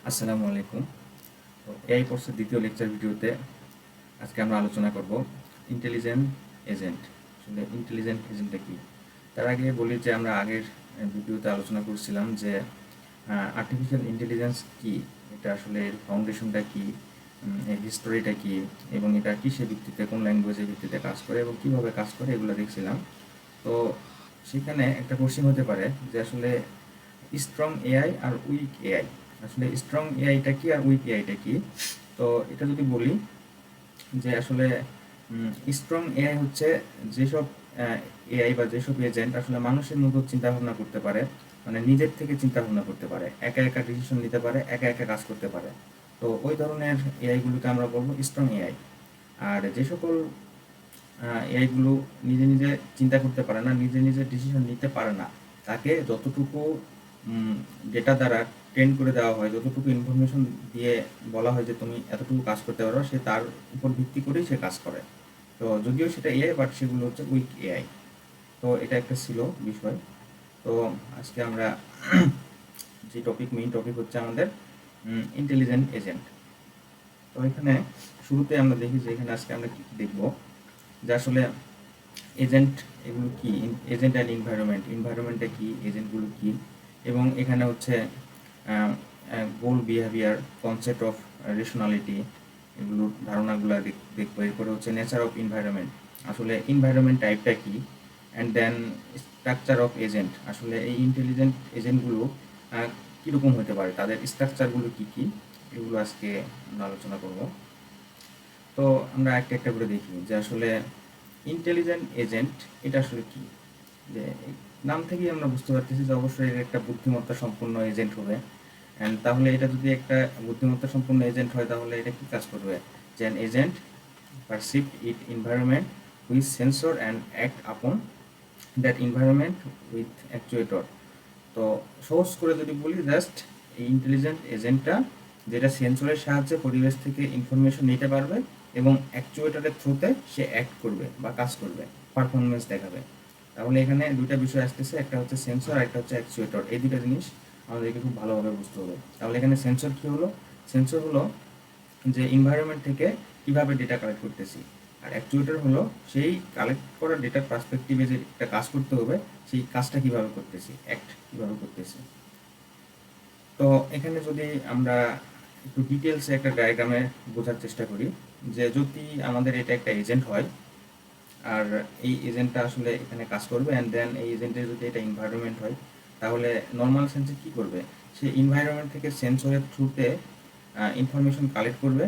আসসালামু আলাইকুম। তো এই কোর্সের দ্বিতীয় লেকচার ভিডিওতে আজকে আমরা আলোচনা করব ইন্টেলিজেন্ট এজেন্ট। আসলে ইন্টেলিজেন্ট এজেন্টটা কি? তার আগে বলি যে আমরা আগের ভিডিওতে আলোচনা করছিলাম যে আর্টিফিশিয়াল ইন্টেলিজেন্স কি, এটা আসলে এর ফাউন্ডেশনটা কি, এর হিস্টোরিটা কি, এবং এটা কিসের ভিত্তিতে, কোন ল্যাঙ্গুয়েজের ভিত্তিতে কাজ করে এবং কিভাবে কাজ করে এগুলো দেখছিলাম। তো সেখানে একটা কোশ্চেন হতে পারে যে আসলে স্ট্রং এআই আর উইক এআই, আসলে স্ট্রং এআইটা কি আর উইক এআইটা কি? তো এটা যদি বলি যে আসলে স্ট্রং এআই হচ্ছে যেসব এআই বা যেসব এজেন্ট আসলে মানুষের মতো চিন্তা ভাবনা করতে পারে, মানে নিজের থেকে চিন্তা ভাবনা করতে পারে, একা একা ডিসিশন নিতে পারে, একা একা কাজ করতে পারে। তো ওই ধরনের এআইগুলোকে আমরা বলবো স্ট্রং এআই। আর যে সকল এআইগুলো নিজে নিজে চিন্তা করতে পারে না, নিজে নিজে ডিসিশন নিতে পারে না, তাকে যতটুকু ডেটা দ্বারা ট্রেন করে দেওয়া হয়, যতটুকু ইনফরমেশন দিয়ে বলা হয় যে তুমি এতটুকু কাজ করতে পারো, সে তার উপর ভিত্তি করেই সে কাজ করে। তো যদিও সেটা এআই, বাট সেগুলো হচ্ছে উইক এআই। তো এটা একটা ছিল বিষয়। তো আজকে আমরা যে মেইন টপিক হচ্ছে আমাদের ইন্টেলিজেন্ট এজেন্ট। তো এখানে শুরুতে আমরা দেখি যে এখানে আজকে আমরা কী কী দেখবো, যে আসলে এজেন্ট এগুলো কি, এজেন্ট অ্যান্ড এনভায়রনমেন্টটা কি, এজেন্টগুলো কি, এবং এখানে হচ্ছে goal behaviour, concept of rationality, এগুলোর ধারণাগুলো দেখবো। এরপরে হচ্ছে নেচার অফ এনভায়রনমেন্ট, আসলে এনভায়রনমেন্ট টাইপটা কি, and then structure of agent, আসলে এই ইন্টেলিজেন্ট এজেন্টগুলো কীরকম হতে পারে, তাদের স্ট্রাকচারগুলো কী কী, এগুলো আজকে আমরা আলোচনা করব। তো আমরা একটা একটা করে দেখি যে আসলে ইন্টেলিজেন্ট এজেন্ট এটা আসলে কি। যে নাম থেকেই আমরা বুঝতে পারতেছি যে অবশ্যই এর একটা বুদ্ধিমত্তা সম্পন্ন এজেন্ট হবে। অ্যান্ড তাহলে এটা যদি একটা বুদ্ধিমত্তা সম্পন্ন এজেন্ট হয়, তাহলে এটা কি কাজ করবে? যে an agent perceive it environment with sensor and act আপন দ্যাট এনভায়রনমেন্ট উইথ অ্যাকচুয়েটর। তো সহজ করে যদি বলি, জাস্ট এই ইন্টেলিজেন্ট এজেন্টটা যেটা সেন্সরের সাহায্যে পরিবেশ থেকে ইনফরমেশন নিতে পারবে এবং অ্যাকচুয়েটরের থ্রুতে সে অ্যাক্ট করবে বা কাজ করবে, পারফরমেন্স দেখাবে। তাহলে এখানে দুইটা বিষয় আসতেছে, একটা হচ্ছে সেন্সর আর একটা হচ্ছে অ্যাকচুয়েটর। এই দুটো জিনিস আমাদেরকে খুব ভালোভাবে বুঝতে হবে। তাহলে এখানে সেন্সর কী হলো? সেন্সর হলো যে এনভায়রনমেন্ট থেকে কীভাবে ডেটা কালেক্ট করতেছি, আর অ্যাকচুয়েটর হলো সেই কালেক্ট করা ডেটার পার্সপেক্টিভে যে একটা কাজ করতে হবে, সেই কাজটা কীভাবে করতেছি, অ্যাক্ট কীভাবে করতেছি। তো এখানে যদি আমরা একটু ডিটেলসে একটা ডায়াগ্রামে বোঝার চেষ্টা করি, যে যদি আমাদের এটা একটা এজেন্ট হয় আর এই এজেন্টটা আসলে এখানে কাজ করবে, অ্যান্ড দেন এই এজেন্টের যদি এটা এনভায়রনমেন্ট হয়, তাহলে নর্মাল সেন্সে কী করবে? সে এনভায়রনমেন্ট থেকে সেন্সরের থ্রুতে ইনফরমেশন কালেক্ট করবে,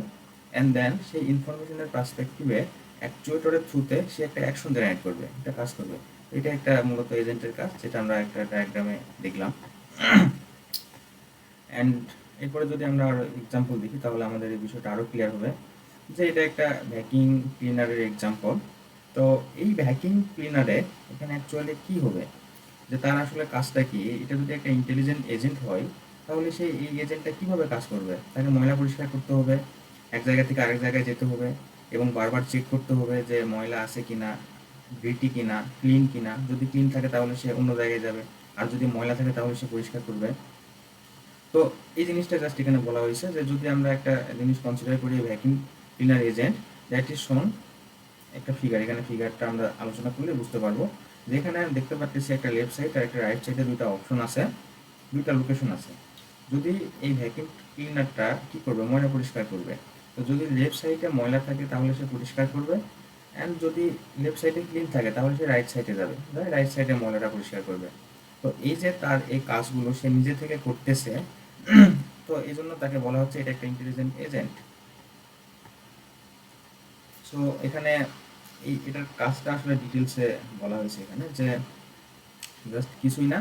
অ্যান্ড দেন সেই ইনফরমেশনের পার্সপেক্টিভে অ্যাকচুয়েটরের থ্রুতে সে একটা অ্যাকশন জেনারেট করবে, একটা কাজ করবে। এটা একটা মূলত এজেন্টের কাজ, যেটা আমরা একটা ডায়াগ্রামে দেখলাম। অ্যান্ড এরপরে যদি আমরা আরও এক্সাম্পল দেখি, তাহলে আমাদের এই বিষয়টা আরও ক্লিয়ার হবে, যে এটা একটা ভ্যাকিউম ক্লিনারের এক্সাম্পল। তো এই ভ্যাকিউম ক্লিনারে এখানে অ্যাকচুয়ালি কী হবে, যে তার আসলে কাজটা কি? এটা যদি একটা ইন্টেলিজেন্ট এজেন্ট হয়, তাহলে সেই এই এজেন্টটা কীভাবে কাজ করবে? তাকে ময়লা পরিষ্কার করতে হবে, এক জায়গা থেকে আরেক জায়গায় যেতে হবে এবং বারবার চেক করতে হবে যে ময়লা আছে কিনা, গ্রিটি কিনা, ক্লিন কিনা। যদি ক্লিন থাকে তাহলে সে অন্য জায়গায় যাবে, আর যদি ময়লা থাকে তাহলে সে পরিষ্কার করবে। তো এই জিনিসটা জাস্ট এখানে বলা হয়েছে যে যদি আমরা একটা জিনিস কনসিডার করি vacuum cleaner agent, that is শোন একটা ফিগার। এখানে ফিগারটা আমরা আলোচনা করলে বুঝতে পারবো, যেখানে দেখতে পাচ্ছি একটা লেফট সাইড আর একটা রাইট সাইডে দুইটা অপশন আছে, দুইটা লোকেশন আছে। যদি এই ভ্যাকিউম ক্লিনারটা কী করবে? ময়লা পরিষ্কার করবে। তো যদি লেফট সাইডে ময়লা থাকে তাহলে সে পরিষ্কার করবে, অ্যান্ড যদি লেফট সাইডে ক্লিন থাকে তাহলে সে রাইট সাইডে যাবে, রাইট সাইডে ময়লাটা পরিষ্কার করবে। তো এই যে তার এই কাজগুলো সে নিজে থেকে করতেছে, তো এই জন্য তাকে বলা হচ্ছে এটা একটা ইন্টেলিজেন্ট এজেন্ট। সো এখানে এটার কাজটা আসলে ডিটেলসে বলা হয়েছে এখানে, যে জাস্ট কিছুই না,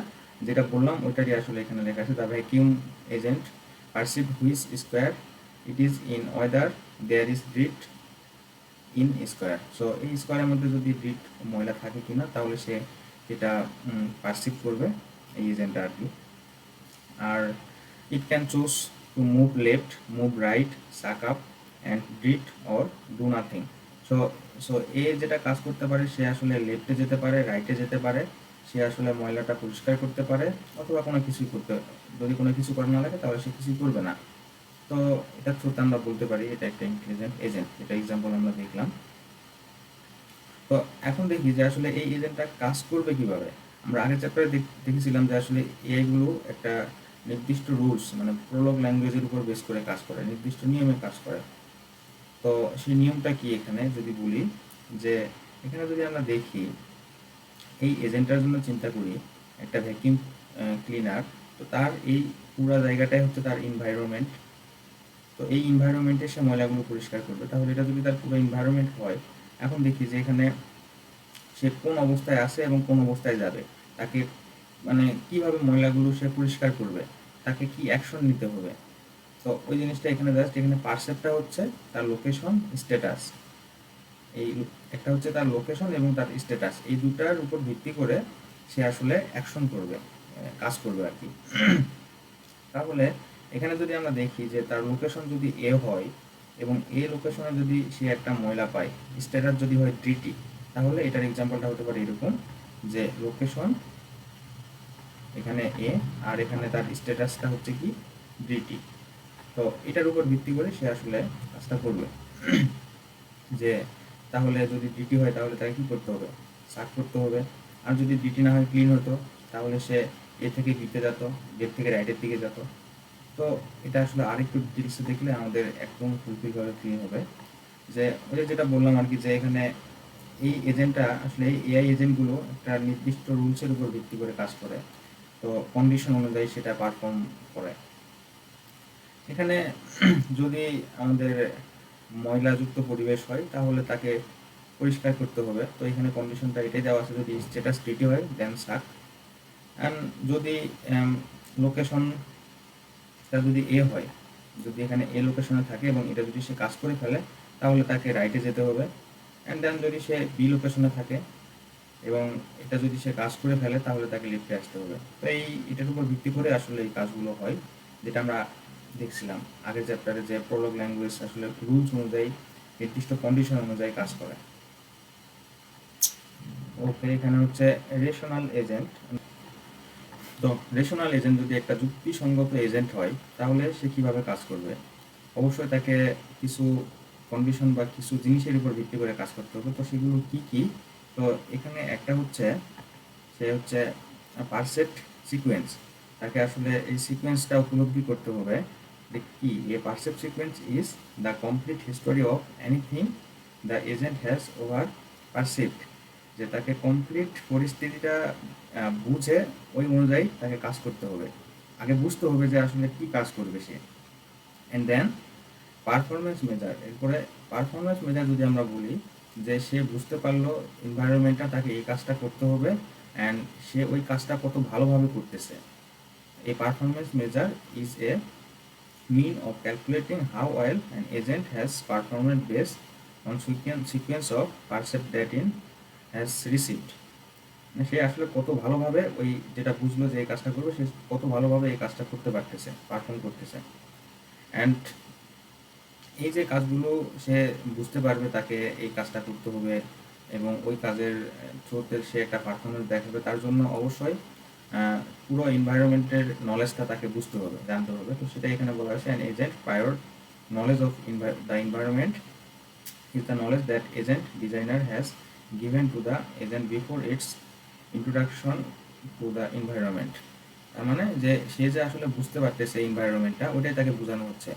যেটা বললাম ওইটারই আসলে এখানে লেখা আছে। The vacuum agent perceive which square it is in whether there is dirt in square. So এই স্কোয়ারের মধ্যে যদি ড্রিট ময়লা থাকে কিনা, তাহলে সে এটা পারসিভ করবে, এই এজেন্টটা আর কি। আর it can choose to move left, move right, suck up and dirt or do nothing. So so এ যেটা কাজ করতে পারে, সে আসলে লেফটে যেতে পারে, রাইটে যেতে পারে, সে আসলে ময়লাটা পরিষ্কার করতে পারে, অথবা কোনো কিছুই করতে, যদি কোনো কিছু করা না লাগে তাহলে সে কিছুই করবে না। তো এটার থ্রুতে আমরা বলতে পারি এটা একটা ইন্টেলিজেন্ট এজেন্ট, এটা এক্সাম্পল আমরা দেখলাম। তো এখন দেখি যে আসলে এই এজেন্টটা কাজ করবে কিভাবে। আমরা আগের চ্যাপ্টারে দেখেছিলাম যে আসলে এআই গুলো একটা নির্দিষ্ট রুলস মানে প্রোলগ ল্যাঙ্গুয়েজের উপর বেস করে কাজ করে, নির্দিষ্ট নিয়মে কাজ করে। তো সেই নিয়মটা কি এখানে যদি বলি, যে এখানে যদি আমরা দেখি এই এজেন্টটার জন্য চিন্তা করি, একটা ভ্যাকিউম ক্লিনার, তো তার এই পুরো জায়গাটাই হচ্ছে তার এনভায়রনমেন্ট। তো এই এনভায়রনমেন্টে সে ময়লাগুলো পরিষ্কার করবে। তাহলে এটা যদি তার পুরো এনভায়রনমেন্ট হয়, এখন দেখি যে এখানে সে কোন অবস্থায় আছে এবং কোন অবস্থায় যাবে, তাকে মানে কিভাবে ময়লাগুলো সে পরিষ্কার করবে, তাকে কি অ্যাকশন নিতে হবে। তো ওই জিনিসটা এখানে জাস্ট এখানে পারসেপ্টটা হচ্ছে তার লোকেশন স্ট্যাটাস, এই একটা হচ্ছে তার লোকেশন এবং তার স্ট্যাটাস, এই দুটার উপর ভিত্তি করে সে আসলে অ্যাকশন করবে, কাজ করবে আর কি। তাহলে এখানে যদি আমরা দেখি যে তার লোকেশন যদি এ হয় এবং এ লোকেশনে যদি সে একটা ময়লা পায়, স্ট্যাটাস যদি হয় ডিটি, তাহলে এটার এক্সাম্পলটা হতে পারে এরকম যে লোকেশন এখানে এ আর এখানে তার স্ট্যাটাসটা হচ্ছে কি ডিটি। তো এটার উপর ভিত্তি করে সে আসলে কাজটা করবে। যে তাহলে যদি ডিটি হয় তাহলে তাকে কী করতে হবে, সার্চ করতে হবে। আর যদি ডিটি না হয় ক্লিন হতো, তাহলে সে এ থেকে বিতে যেত, গেট থেকে রাইটের দিকে যেত। তো এটা আসলে আরেকটু ডিটেলসে দেখলে আমাদের একদম ফুলফিলভাবে ক্লিন হবে। যে ওই যেটা বললাম আর কি, যে এখানে এই এজেন্টটা আসলে এই এআই এজেন্টগুলো একটা নির্দিষ্ট রুলসের উপর ভিত্তি করে কাজ করে, তো কন্ডিশন অনুযায়ী সেটা পারফর্ম করে। এখানে যদি আমাদের ময়লাযুক্ত পরিবেশ হয় তাহলে তাকে পরিষ্কার করতে হবে। তো এখানে কন্ডিশনটা এটাই দেওয়া আছে, যদি স্ট্যাটাস ডিটি হয় দেন স্টার্ট। অ্যান্ড যদি লোকেশনটা যদি এ হয়, যদি এখানে এ লোকেশনে থাকে এবং এটা যদি সে কাজ করে ফেলে, তাহলে তাকে রাইটে যেতে হবে। অ্যান্ড দেন যদি সে বি লোকেশনে থাকে এবং এটা যদি সে কাজ করে ফেলে, তাহলে তাকে লিফটে আসতে হবে। তো এটার উপর ভিত্তি করে আসলে এই কাজগুলো হয়, যেটা আমরা দেখছিলাম আগের চ্যাপ্টারে, যে প্রোলগ ল্যাঙ্গুয়েজ আসলে রুলস অনুযায়ী নির্দিষ্ট কন্ডিশন অনুযায়ী কাজ করে। ওকে, এখানে হচ্ছে রেশনাল এজেন্ট। তো রেশনাল এজেন্ট যদি একটা যুক্তিসঙ্গত এজেন্ট হয়, তাহলে সে কিভাবে কাজ করবে। অবশ্যই তাকে কিছু কন্ডিশন বা কিছু জিনিসের উপর ভিত্তি করে কাজ করতে হবে। তো সেগুলো কি কি, তো এখানে একটা হচ্ছে সে হচ্ছে পারসেপ্ট সিকোয়েন্স, তাকে আসলে এই সিকোয়েন্সটা উপলব্ধি করতে হবে যে কি a percept sequence is the complete history of anything the agent has over perceived, যে তাকে কমপ্লিট পরিস্থিতিটা বুঝে ওই অনুযায়ী তাকে কাজ করতে হবে। আগে বুঝতে হবে যে আসলে কি কাজ করবে সে। অ্যান্ড দেন পারফরমেন্স মেজার, এরপরে পারফরমেন্স মেজার যদি আমরা বলি যে সে বুঝতে পারলো এনভায়রনমেন্টটা তাকে এই কাজটা করতে হবে অ্যান্ড সে ওই কাজটা কত ভালোভাবে করতেছে। এই performance measure is a mean of calculating how well an agent has performed based on sequence of percept data has received, মানে সে আসলে কত ভালোভাবে ওই যেটা বুঝলো যে এই কাজটা করবে, সে কত ভালোভাবে এই কাজটা করতে পারতেছে, পারফর্ম করতেছে। অ্যান্ড এই যে কাজগুলো সে বুঝতে পারবে তাকে এই কাজটা করতে হবে এবং ওই কাজের থ্রুতে সে একটা পারফরমেন্স দেখাবে, তার জন্য অবশ্যই পুরো এনভায়রনমেন্টের নলেজটা তাকে বুঝতে হবে, জানতে হবে। তো সেটা এখানে বলা হয়েছে an agent prior knowledge of the environment is the knowledge that agent designer has given to the agent before its introduction to the environment। তার মানে যে সে যে আসলে বুঝতে পারতেছে এনভায়রনমেন্টটা, ওটাই তাকে বোঝানো হচ্ছে।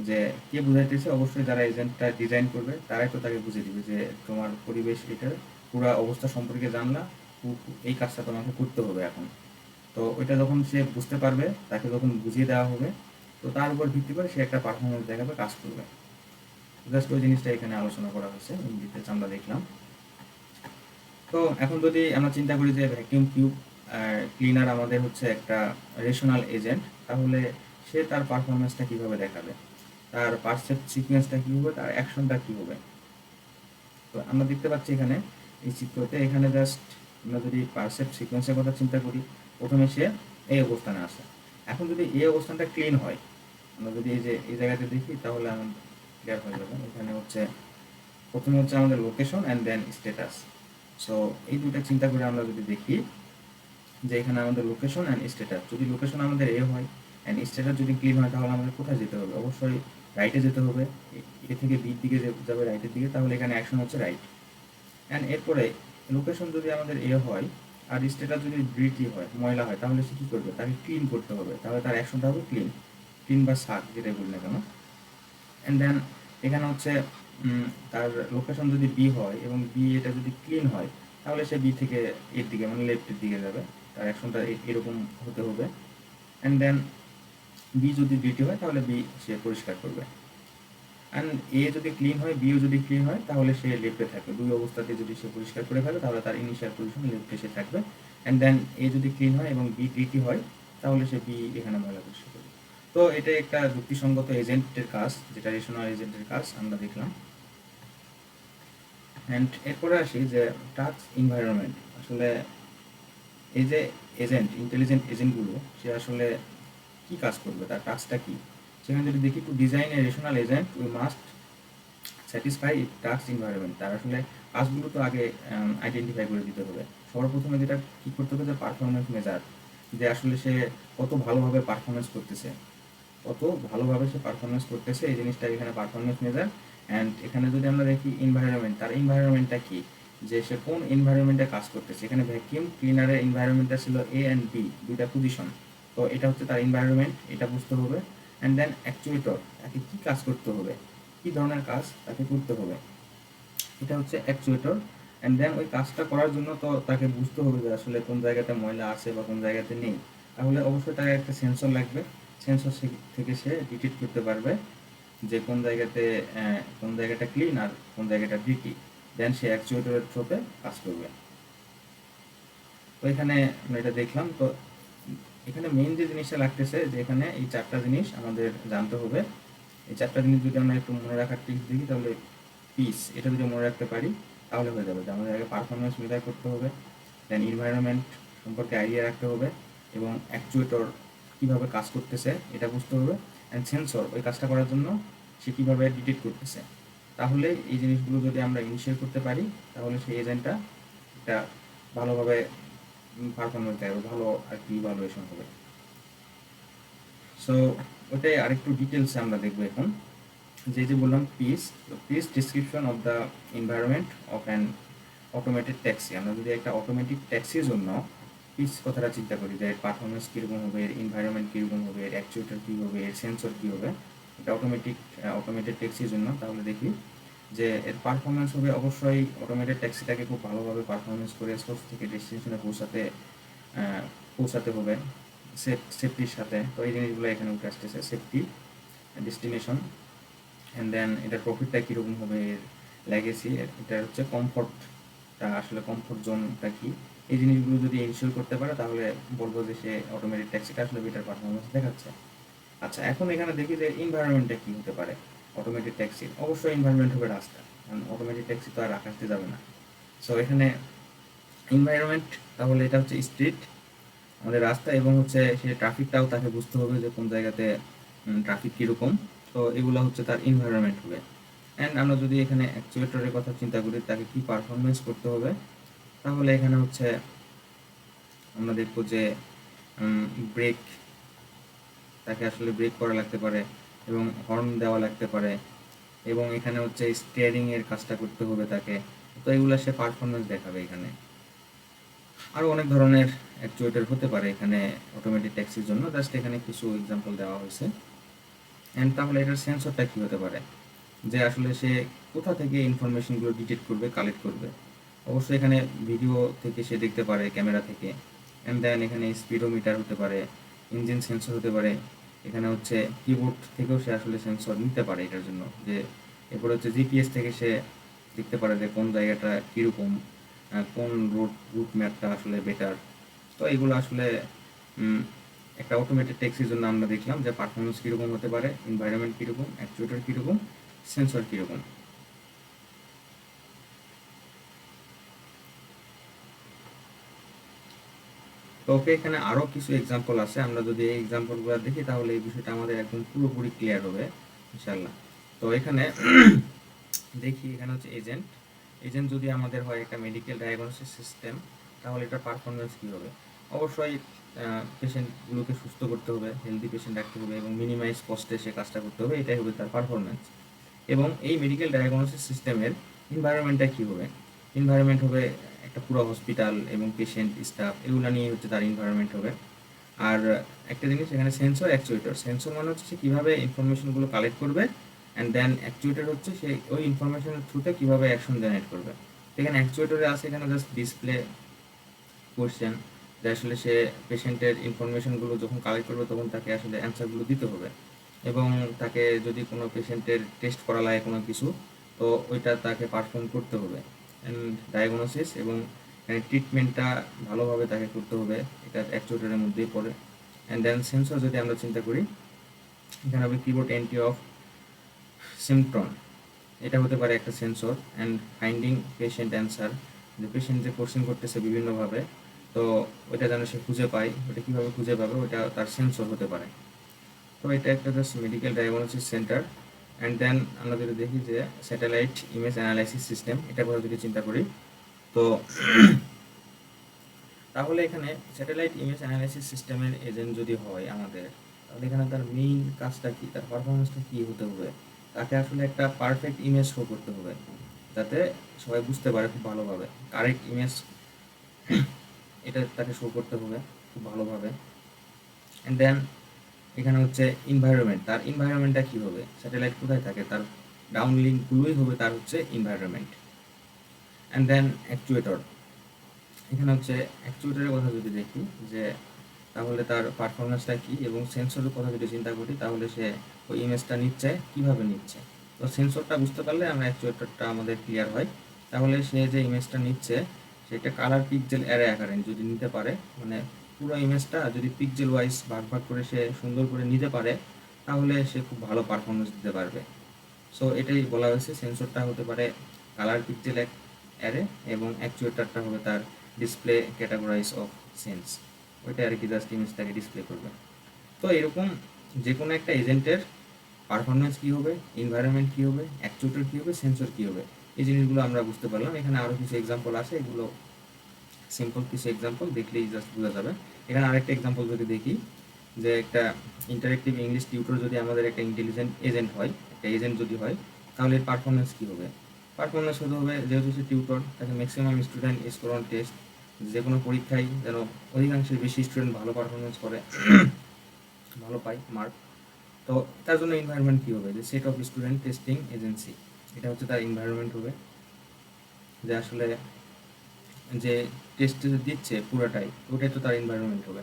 যে কে বুঝাইতেছে, অবশ্যই যারা এজেন্টটা ডিজাইন করবে তারাই তো তাকে বুঝিয়ে দিবে যে তোমার পরিবেশ এটার পুরো অবস্থা সম্পর্কে জানলা, এই কাজটা তোমাকে করতে হবে এখন। তো ওইটা যখন সে বুঝতে পারবে, তাকে যখন বুঝিয়ে দেওয়া হবে, তো তার উপর ভিত্তি করে সে একটা পারফরমেন্স দেখাবে, কাজ করবে। জাস্ট ওই জিনিসটা এখানে আলোচনা করা হয়েছে, ইন ডিটেলস আমরা দেখলাম। তো এখন যদি আমরা চিন্তা করি যে ভ্যাকিউম টিউব ক্লিনার আমাদের হচ্ছে একটা রেশনাল এজেন্ট, তাহলে সে তার পারফরমেন্সটা কীভাবে দেখাবে, তার পারসেপ্ট সিকোয়েন্সটা কী হবে, তার অ্যাকশনটা কী হবে। তো আমরা দেখতে পাচ্ছি এখানে এই চিত্রতে, এখানে জাস্ট আমরা যদি পারসেপ্ট সিকোয়েন্সের কথা চিন্তা করি, প্রথমে সে এই অবস্থানে আসে। এখন যদি এই অবস্থানটা ক্লিন হয়, আমরা যদি এই জায়গাতে দেখি, তাহলে আমাদের ক্লিয়ার হয়ে যাবে। এখানে হচ্ছে প্রথমে হচ্ছে আমাদের location and then status. So এই দুইটা চিন্তা করে আমরা যদি দেখি যে এখানে আমাদের লোকেশন অ্যান্ড স্ট্যাটাস, যদি লোকেশন আমাদের এ হয় অ্যান্ড স্ট্যাটাস যদি ক্লিন হয় তাহলে আমাদের কোথায় যেতে হবে? অবশ্যই রাইটে যেতে হবে। এ থেকে বির দিকে যাবে রাইটের দিকে, তাহলে এখানে অ্যাকশন হচ্ছে রাইট। অ্যান্ড এরপরে লোকেশন যদি আমাদের এ হয় আর স্ট্যাটাস যদি ডিটি হয়, ময়লা হয়, তাহলে সে কী করবে? তাকে ক্লিন করতে হবে, তাহলে তার অ্যাকশনটা হবে ক্লিন, ক্লিন বা সাক যেটাই বলি না কেন। অ্যান্ড দেন এখানে হচ্ছে তার লোকেশন যদি বি হয় এবং বি এটা যদি ক্লিন হয়, তাহলে সে বি থেকে এর দিকে মানে লেফটের দিকে যাবে, তার অ্যাকশনটা এরকম হতে হবে। অ্যান্ড দেন বি যদি ডিটি হয় তাহলে বি সে পরিষ্কার করবে। অ্যান্ড এ যদি ক্লিন হয়, বিও যদি ক্লিন হয়, তাহলে সে লেফটে থাকবে। দুই অবস্থাতে যদি সে পরিষ্কার করে ফেলে তাহলে তার ইনিশিয়াল পজিশন লেফটে সে থাকবে। অ্যান্ড দেন এ যদি ক্লিন হয় এবং বি ডিটি হয়, তাহলে সে বি এখানে ময়লা পরিষ্কার করবে। তো এটা একটা যুক্তিসঙ্গত এজেন্টের কাজ, যেটা রেশনাল এজেন্টের কাজ আমরা দেখলাম। অ্যান্ড এরপরে আসি যে টাস্ক এনভায়রনমেন্ট। আসলে এই যে এজেন্ট, ইন্টেলিজেন্ট এজেন্টগুলো, সে আসলে কি কাজ করবে, তার টাস্কটা কি? সেখানে যদি দেখি, to design a rational agent we must satisfy task environment. তার আসলে কাজগুলো তো আগে আইডেন্টিফাই করে দিতে হবে। সবার প্রথমে যেটা কী করতে হবে, যে পারফরমেন্স মেজার, যে আসলে সে কত ভালোভাবে পারফরমেন্স করতেছে, কত ভালোভাবে সে পারফরমেন্স করতেছে, এই জিনিসটা এখানে পারফরমেন্স মেজার। অ্যান্ড এখানে যদি আমরা দেখি এনভায়রনমেন্ট, তার এনভায়রনমেন্টটা কী, যে সে কোন এনভায়রনমেন্টে কাজ করতেছে। এখানে ভ্যাকিউম ক্লিনারের এনভায়রনমেন্টটা ছিল এ অ্যান্ড বি, দুইটা পজিশন। তো এটা হচ্ছে তার এনভায়রনমেন্ট, এটা বুঝতে হবে। অ্যান্ড দেন অ্যাকচুয়েটর, তাকে কী কাজ করতে হবে, কী ধরনের কাজ তাকে করতে হবে, এটা হচ্ছে অ্যাকচুয়েটর। অ্যান্ড দেন ওই কাজটা করার জন্য তো তাকে বুঝতে হবে যে আসলে কোন জায়গাতে ময়লা আছে বা কোন জায়গাতে নেই। তাহলে অবশ্যই তার একটা সেন্সর লাগবে, সেন্সর থেকে সে ডিটেক্ট করতে পারবে যে কোন জায়গাটা ক্লিন আর কোন জায়গাটা ডিটি। দেন সে অ্যাকচুয়েটরের থ্রুতে কাজ করবে। তো এখানে আমরা এটা দেখলাম। তো এখানে মেইন যে জিনিসটা লাগতেছে, যে এখানে এই চারটা জিনিস আমাদের জানতে হবে। এই চারটা জিনিস যদি আমরা একটু মনে রাখার ট্রিক্স দেখি, তাহলে পিস, এটা যদি মনে রাখতে পারি তাহলে হয়ে যাবে। যে আমাদের আগে পারফরমেন্স মেজার করতে হবে, দেন এনভায়রনমেন্ট সম্পর্কে আইডিয়া রাখতে হবে, এবং অ্যাকচুয়েটর কীভাবে কাজ করতেছে এটা বুঝতে হবে, অ্যান্ড সেন্সর ওই কাজটা করার জন্য সে কীভাবে ডিটেক্ট করতেছে। তাহলে এই জিনিসগুলো যদি আমরা ইনিশিয়েট করতে পারি, তাহলে সেই এজেন্টটা একটা ভালোভাবে পারফরমেন্স দেয়, ভালো আর কি ইভালুয়েশন হবে। সো ওটাই আরেকটু ডিটেলসে আমরা দেখবো এখন। যে বললাম piece, piece description of the environment of an automated taxi. আমরা যদি একটা অটোমেটিক ট্যাক্সির জন্য পিস কথাটা চিন্তা করি, যে এর পারফরমেন্স কীরকম হবে, এর এনভায়রনমেন্ট কীরকম হবে, এর অ্যাকচুয়েটর কী হবে, এর সেন্সর কী হবে, এটা অটোমেটেড ট্যাক্সির জন্য, তাহলে দেখি যে এর পারফরমেন্স হবে অবশ্যই অটোমেটেড ট্যাক্সিটাকে খুব ভালোভাবে পারফরমেন্স করে সোর্স থেকে ডেস্টিনেশনে পৌঁছাতে হবে সেফটির সাথে। তো এই জিনিসগুলো এখানে উঠে আসতেছে, সেফটি, ডেস্টিনেশন, অ্যান্ড দেন এটার প্রফিটটা কীরকম হবে, এর লেগেসি, এটা হচ্ছে কমফোর্টটা, আসলে কমফোর্ট জোনটা কী। এই জিনিসগুলো যদি ইনশিওর করতে পারে, তাহলে বলবো যে সে অটোমেটেড ট্যাক্সিটা আসলে বেটার পারফরমেন্স দেখাচ্ছে। আচ্ছা, এখন এখানে দেখি যে এনভায়রনমেন্টটা কী হতে পারে অটোমেটেড ট্যাক্সির। অবশ্যই এনভায়রনমেন্ট হবে রাস্তা, কারণ অটোমেটেড ট্যাক্সি তো আর আকাশতে যাবে না। সো এখানে এনভায়রনমেন্ট, তাহলে এটা হচ্ছে স্ট্রিট, আমাদের রাস্তা, এবং হচ্ছে সে ট্রাফিকটাও তাকে বুঝতে হবে যে কোন জায়গাতে ট্রাফিক কীরকম। তো এগুলো হচ্ছে তার এনভায়রনমেন্ট হবে। অ্যান্ড আমরা যদি এখানে অ্যাকচুয়েটরের কথা চিন্তা করি, তাকে কী পারফরমেন্স করতে হবে, তাহলে এখানে হচ্ছে আমরা দেখবো যে ব্রেক, তাকে আসলে ব্রেক করা লাগতে পারে এবং হর্ন দেওয়া লাগতে পারে, এবং এখানে হচ্ছে স্টিয়ারিংয়ের কাজটা করতে হবে তাকে। তো এগুলো সে পারফরমেন্স দেখাবে এখানে। আরও অনেক ধরনের অ্যাকচুয়েটর হতে পারে এখানে অটোমেটিক ট্যাক্সির জন্য, জাস্ট এখানে কিছু এক্সাম্পল দেওয়া হয়েছে। অ্যান্ড তাহলে এটার সেন্সরটা কী হতে পারে, যে আসলে সে কোথা থেকে ইনফরমেশনগুলো ডিটেক্ট করবে, কালেক্ট করবে। অবশ্যই এখানে ভিডিও থেকে সে দেখতে পারে, ক্যামেরা থেকে। অ্যান্ড দেন এখানে স্পিডোমিটার হতে পারে, ইঞ্জিন সেন্সর হতে পারে, এখানে হচ্ছে কিবোর্ড থেকেও সে আসলে সেন্সর নিতে পারে এটার জন্য। যে এরপরে হচ্ছে জিপিএস থেকে সে দেখতে পারে যে কোন জায়গাটা কীরকম, কোন রুট ম্যাপটা আসলে বেটার। তো এগুলো আসলে একটা অটোমেটেড ট্যাক্সির জন্য আমরা দেখলাম যে পারফরমেন্স কীরকম হতে পারে, এনভায়রনমেন্ট কীরকম, অ্যাকচুয়েটর কীরকম, সেন্সর কীরকম। তো ওকে, এখানে আরও কিছু এক্সাম্পল আছে, আমরা যদি এই এক্সাম্পলগুলো দেখি তাহলে এই বিষয়টা আমাদের একদম পুরোপুরি ক্লিয়ার হবে ইনশাল্লাহ। তো এখানে দেখি, এখানে হচ্ছে এজেন্ট। এজেন্ট যদি আমাদের হয় একটা মেডিকেল ডায়াগনোসিস সিস্টেম, তাহলে এটার পারফরমেন্স কী হবে। অবশ্যই পেশেন্টগুলোকে সুস্থ করতে হবে, হেলদি পেশেন্ট রাখতে হবে এবং মিনিমাইজ কস্টে সে কাজটা করতে হবে, এটাই হবে তার পারফরমেন্স। এবং এই মেডিকেল ডায়াগনোসিস সিস্টেমের এনভায়রনমেন্টটা কী হবে? এনভায়রনমেন্ট হবে একটা পুরো হসপিটাল এবং পেশেন্ট স্টাফ এগুলো নিয়ে হচ্ছে তার এনভায়রনমেন্ট হবে। আর একটা জিনিস এখানে সেন্সর অ্যাকচুয়েটর, সেন্সর মানে হচ্ছে সে কীভাবে ইনফরমেশনগুলো কালেক্ট করবে, অ্যান্ড দেন অ্যাকচুয়েটর হচ্ছে সে ওই ইনফরমেশনের থ্রুতে কীভাবে অ্যাকশন জেনারেট করবে। এখানে অ্যাকচুয়েটরে আছে এখানে জাস্ট ডিসপ্লে কোয়েশ্চেন, যে আসলে সে পেশেন্টের ইনফরমেশনগুলো যখন কালেক্ট করবে তখন তাকে আসলে অ্যান্সারগুলো দিতে হবে, এবং তাকে যদি কোনো পেশেন্টের টেস্ট করা লাগে কোনো কিছু, তো ওইটা তাকে পারফর্ম করতে হবে। অ্যান্ড ডায়াগনোসিস এবং ট্রিটমেন্টটা ভালোভাবে তাকে করতে হবে, এটা অ্যাকচুয়েটরের মধ্যেই পড়ে। অ্যান্ড দেন সেন্সর যদি আমরা চিন্তা করি, এখানে হবে কিবোর্ড এন্ট্রি অফ সিমট্রন, এটা হতে পারে একটা sensor. And finding patient answer, যে পেশেন্ট যে কোশ্চেন করতেছে বিভিন্নভাবে, তো ওইটা যেন সে খুঁজে পায়, ওটা কীভাবে খুঁজে পাবে ওইটা তার সেন্সর হতে পারে। তো এটা একটা just medical diagnosis centre. And then আমরা যদি দেখি যে স্যাটেলাইট ইমেজ অ্যানালাইসিস সিস্টেম, এটা কথা যদি চিন্তা করি, তো তাহলে এখানে স্যাটেলাইট ইমেজ অ্যানালাইসিস সিস্টেমের এজেন্ট যদি হয় আমাদের, তাহলে এখানে তার মেইন কাজটা কী, তার পারফরমেন্সটা কী হতে হবে? তাকে আসলে একটা পারফেক্ট ইমেজ শো করতে হবে, যাতে সবাই বুঝতে পারে খুব ভালোভাবে, কারেক্ট ইমেজ এটা তাকে শো করতে হবে খুব ভালোভাবে। অ্যান্ড দেন এখানে হচ্ছে এনভায়রনমেন্ট, তার এনভায়রনমেন্টটা কী হবে, স্যাটেলাইট কোথায় থাকে, তার ডাউনলিঙ্কগুলোই হবে তার হচ্ছে এনভায়রনমেন্ট। অ্যান্ড দেন অ্যাকচুয়েটর, এখানে হচ্ছে অ্যাকচুয়েটরের কথা যদি দেখি যে তাহলে তার পারফরমেন্সটা কী, এবং সেন্সরের কথা যদি চিন্তা করি তাহলে সে ওই ইমেজটা নিচ্ছে কীভাবে নিচ্ছে। তো সেন্সরটা বুঝতে পারলে আমরা অ্যাকচুয়েটরটা আমাদের ক্লিয়ার হয়। তাহলে সে যে ইমেজটা নিচ্ছে সেটা কালার পিক্সেল অ্যারে আকারে যদি নিতে পারে, মানে পুরো ইমেজটা যদি পিক্সেল ওয়াইজ ভাগ ভাগ করে সে সুন্দর করে নিতে পারে, তাহলে সে খুব ভালো পারফরমেন্স দিতে পারবে। সো এটাই বলা হয়েছে, সেন্সরটা হতে পারে কালার পিক্সেল অ্যারে এবং অ্যাকচুয়েটরটা হবে তার ডিসপ্লে ক্যাটাগরাইজ অফ সেন্স, ওইটা আর কি জাস্ট ইমেজটাকে ডিসপ্লে করবে। তো এরকম যে কোনো একটা এজেন্টের পারফরমেন্স কী হবে, এনভায়রনমেন্ট কী হবে, অ্যাকচুয়েটর কী হবে, সেন্সর কী হবে, এই জিনিসগুলো আমরা বুঝতে পারলাম। এখানে আরও কিছু এক্সাম্পল আছে, এগুলো সিম্পল কিছু এক্সাম্পল দেখলেই জাস্ট বোঝা যাবে। এখানে আরেকটা এক্সাম্পল যদি দেখি, যে একটা ইন্টারেক্টিভ ইংলিশ টিউটর যদি আমাদের একটা ইন্টেলিজেন্ট এজেন্ট হয়, একটা এজেন্ট যদি হয়, তাহলে এর পারফরমেন্স কী হবে? পারফরমেন্স হতে হবে, যেহেতু সে টিউটর, তাকে maximum student score on test, যে কোনো পরীক্ষায় যেন অধিকাংশের বেশি স্টুডেন্ট ভালো পারফরমেন্স করে, ভালো পায় মার্ক। তো তার জন্য এনভায়রনমেন্ট কী হবে, যে set of student testing agency, এটা হচ্ছে তার এনভায়রনমেন্ট হবে, যে আসলে যে টেস্ট দিচ্ছে পুরোটাই, ওটাই তো তার এনভায়রনমেন্ট হবে।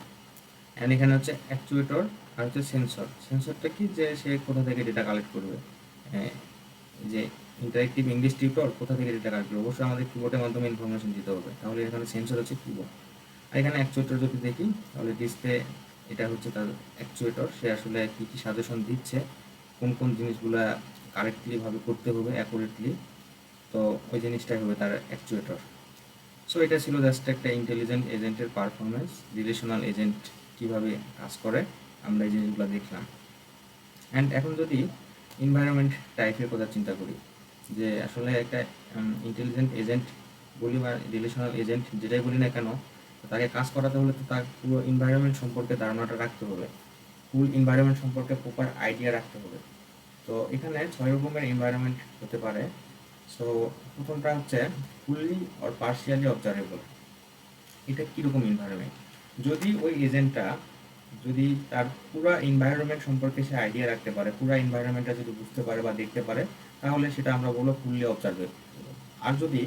অ্যান্ড এখানে হচ্ছে অ্যাকচুয়েটর আর হচ্ছে সেন্সর। সেন্সরটা কি, যে সে কোথা থেকে ডেটা কালেক্ট করবে, যে ইন্টারেক্টিভ ইংলিশ টিউটর কোথা থেকে ডেটা কালেক্ট করবে, অবশ্যই আমাদের কিবোর্ডের মাধ্যমে ইনফরমেশন দিতে হবে, তাহলে এখানে সেন্সর হচ্ছে কিবোর্ড। আর এখানে অ্যাকচুয়েটর যদি দেখি, তাহলে ডিসপ্লে, এটা হচ্ছে তার অ্যাকচুয়েটর, সে আসলে কী কী সাজেশন দিচ্ছে, কোন কোন জিনিসগুলো কারেক্টলিভাবে করতে হবে অ্যাকুরেটলি, তো ওই জিনিসটাই হবে তার অ্যাকচুয়েটর। সো এটা ছিল জাস্ট একটা ইন্টেলিজেন্ট এজেন্টের পারফরমেন্স, রিলেশনাল এজেন্ট কীভাবে কাজ করে আমরা এই জিনিসগুলো দেখলাম। অ্যান্ড এখন যদি এনভায়রনমেন্ট টাইপের কথা চিন্তা করি, যে আসলে একটা ইন্টেলিজেন্ট এজেন্ট বলি বা রিলেশনাল এজেন্ট যেটাই বলি না কেন, তাকে কাজ করাতে হলে তো তার পুরো এনভায়রনমেন্ট সম্পর্কে ধারণাটা রাখতে হবে, ফুল এনভায়রনমেন্ট সম্পর্কে প্রপার আইডিয়া রাখতে হবে। তো এখানে 6 রকমের এনভায়রনমেন্ট হতে পারে। সো প্রথমটা হচ্ছে ফুললি অর পার্শিয়ালি অবজারেবল। এটা কীরকম এনভায়রনমেন্ট, যদি ওই এজেন্টটা যদি তার পুরো এনভায়রনমেন্ট সম্পর্কে সে আইডিয়া রাখতে পারে, পুরো এনভায়রনমেন্টটা যদি বুঝতে পারে বা দেখতে পারে, তাহলে সেটা আমরা বলবো ফুললি অবজারভেবল। আর যদি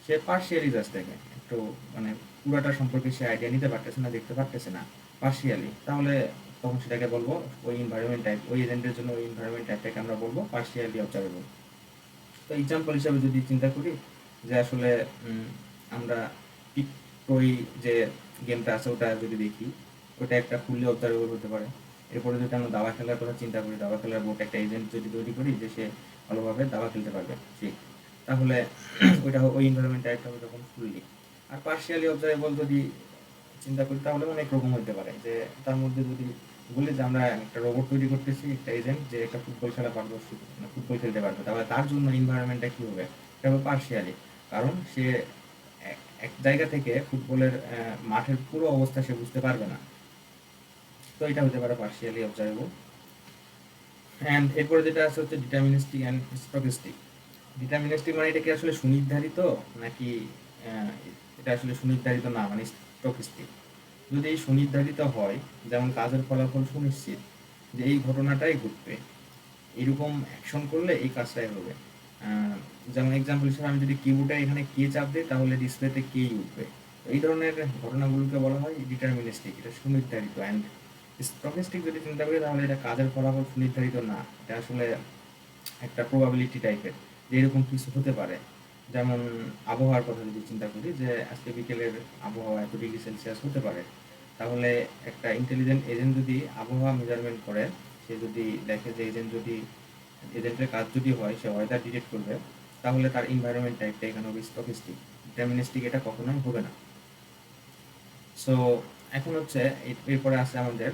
সে পার্শিয়ালি জাস্ট দেখে, একটু মানে পুরাটা সম্পর্কে সে আইডিয়া নিতে পারতেছে না, দেখতে পারতেছে না, পার্শিয়ালি, তাহলে তখন সেটাকে বলবো ওই এনভায়রনমেন্ট টাইপ, ওই এজেন্টের জন্য ওই এনভায়রনমেন্ট টাইপটাকে আমরা বলবো পার্শিয়ালি অবজারভেবল। তো এক্সাম্পল হিসাবে যদি চিন্তা করি, যে আসলে আমরা ওই যে গেমটা আছে ওটা যদি দেখি, ওটা একটা ফুললি অবজারভেবল হতে পারে। এরপরে যদি আমরা দাবা খেলার কথা চিন্তা করি, দাবা খেলার বোর্ড একটা এজেন্ট যদি তৈরি করি যে সে ভালোভাবে দাবা খেলতে পারবে ঠিক, তাহলে ওইটা ওই এনভায়রনমেন্ট টাইপটা হবে তখন ফুললি। আর পার্শিয়ালি অবজারভেবল যদি চিন্তা করি তাহলে অনেক রকম হতে পারে, যে তার মধ্যে যদি বলি যে আমরা একটা রোবট তৈরি করতেছি, একটা এজেন্ট যে একটা ফুটবল খেলা পারদর্শী, মানে ফুটবল খেলতে পারবে, তাহলে তার জন্য এনভায়রনমেন্টটা কী হবে, এটা হবে পার্শিয়ালি। কারণ সে এক জায়গা থেকে ফুটবলের মাঠের পুরো অবস্থা সে বুঝতে পারবে না, তো এটা হতে পারে পার্শিয়ালি অবজারভেবল। অ্যান্ড এরপরে যেটা আছে হচ্ছে ডিটারমিনিস্টিক অ্যান্ড স্টকিস্টিক। ডিটারমিনিস্টিক মানে এটা কি আসলে সুনির্ধারিত নাকি আহ, এটা আসলে সুনির্ধারিত না, মানে স্টকিস্টিক। যদি সুনির্ধারিত হয়, যেমন কাজের ফলাফল সুনিশ্চিত, যে এই ঘটনাটাই ঘটবে, এরকম অ্যাকশন করলে এই কাজটাই হবে। যেমন এক্সাম্পল হিসেবে আমি যদি কিবোর্ডে এখানে কে চাপ দিই তাহলে ডিসপ্লেতে কেই উঠবে। তো এই ধরনের ঘটনাগুলোকে বলা হয় ডিটারমিনিস্টিক, এটা সুনির্ধারিত। অ্যান্ড স্টকিস্টিক যদি চিন্তা করি তাহলে এটা কাজের ফলাফল সুনির্ধারিত না, এটা আসলে একটা প্রবাবিলিটি টাইপের, যে এরকম কিছু হতে পারে। যেমন আবহাওয়ার কথা যদি চিন্তা করি, যে আজকে বিকেলের আবহাওয়া এত ডিগ্রি সেলসিয়াস হতে পারে, তাহলে একটা ইন্টেলিজেন্ট এজেন্ট যদি আবহাওয়া মেজারমেন্ট করে, সে যদি দেখে যে এজেন্টের কাজ যদি হয় সে ওয়েদার ডিটেক্ট করবে, তাহলে তার এনভায়রনমেন্ট টাইপটা এখানে হবে স্টকিস্টিক। ডিটারমিনিস্টিক এটা কখনোই হবে না। সো এখন হচ্ছে এরপরে আছে আমাদের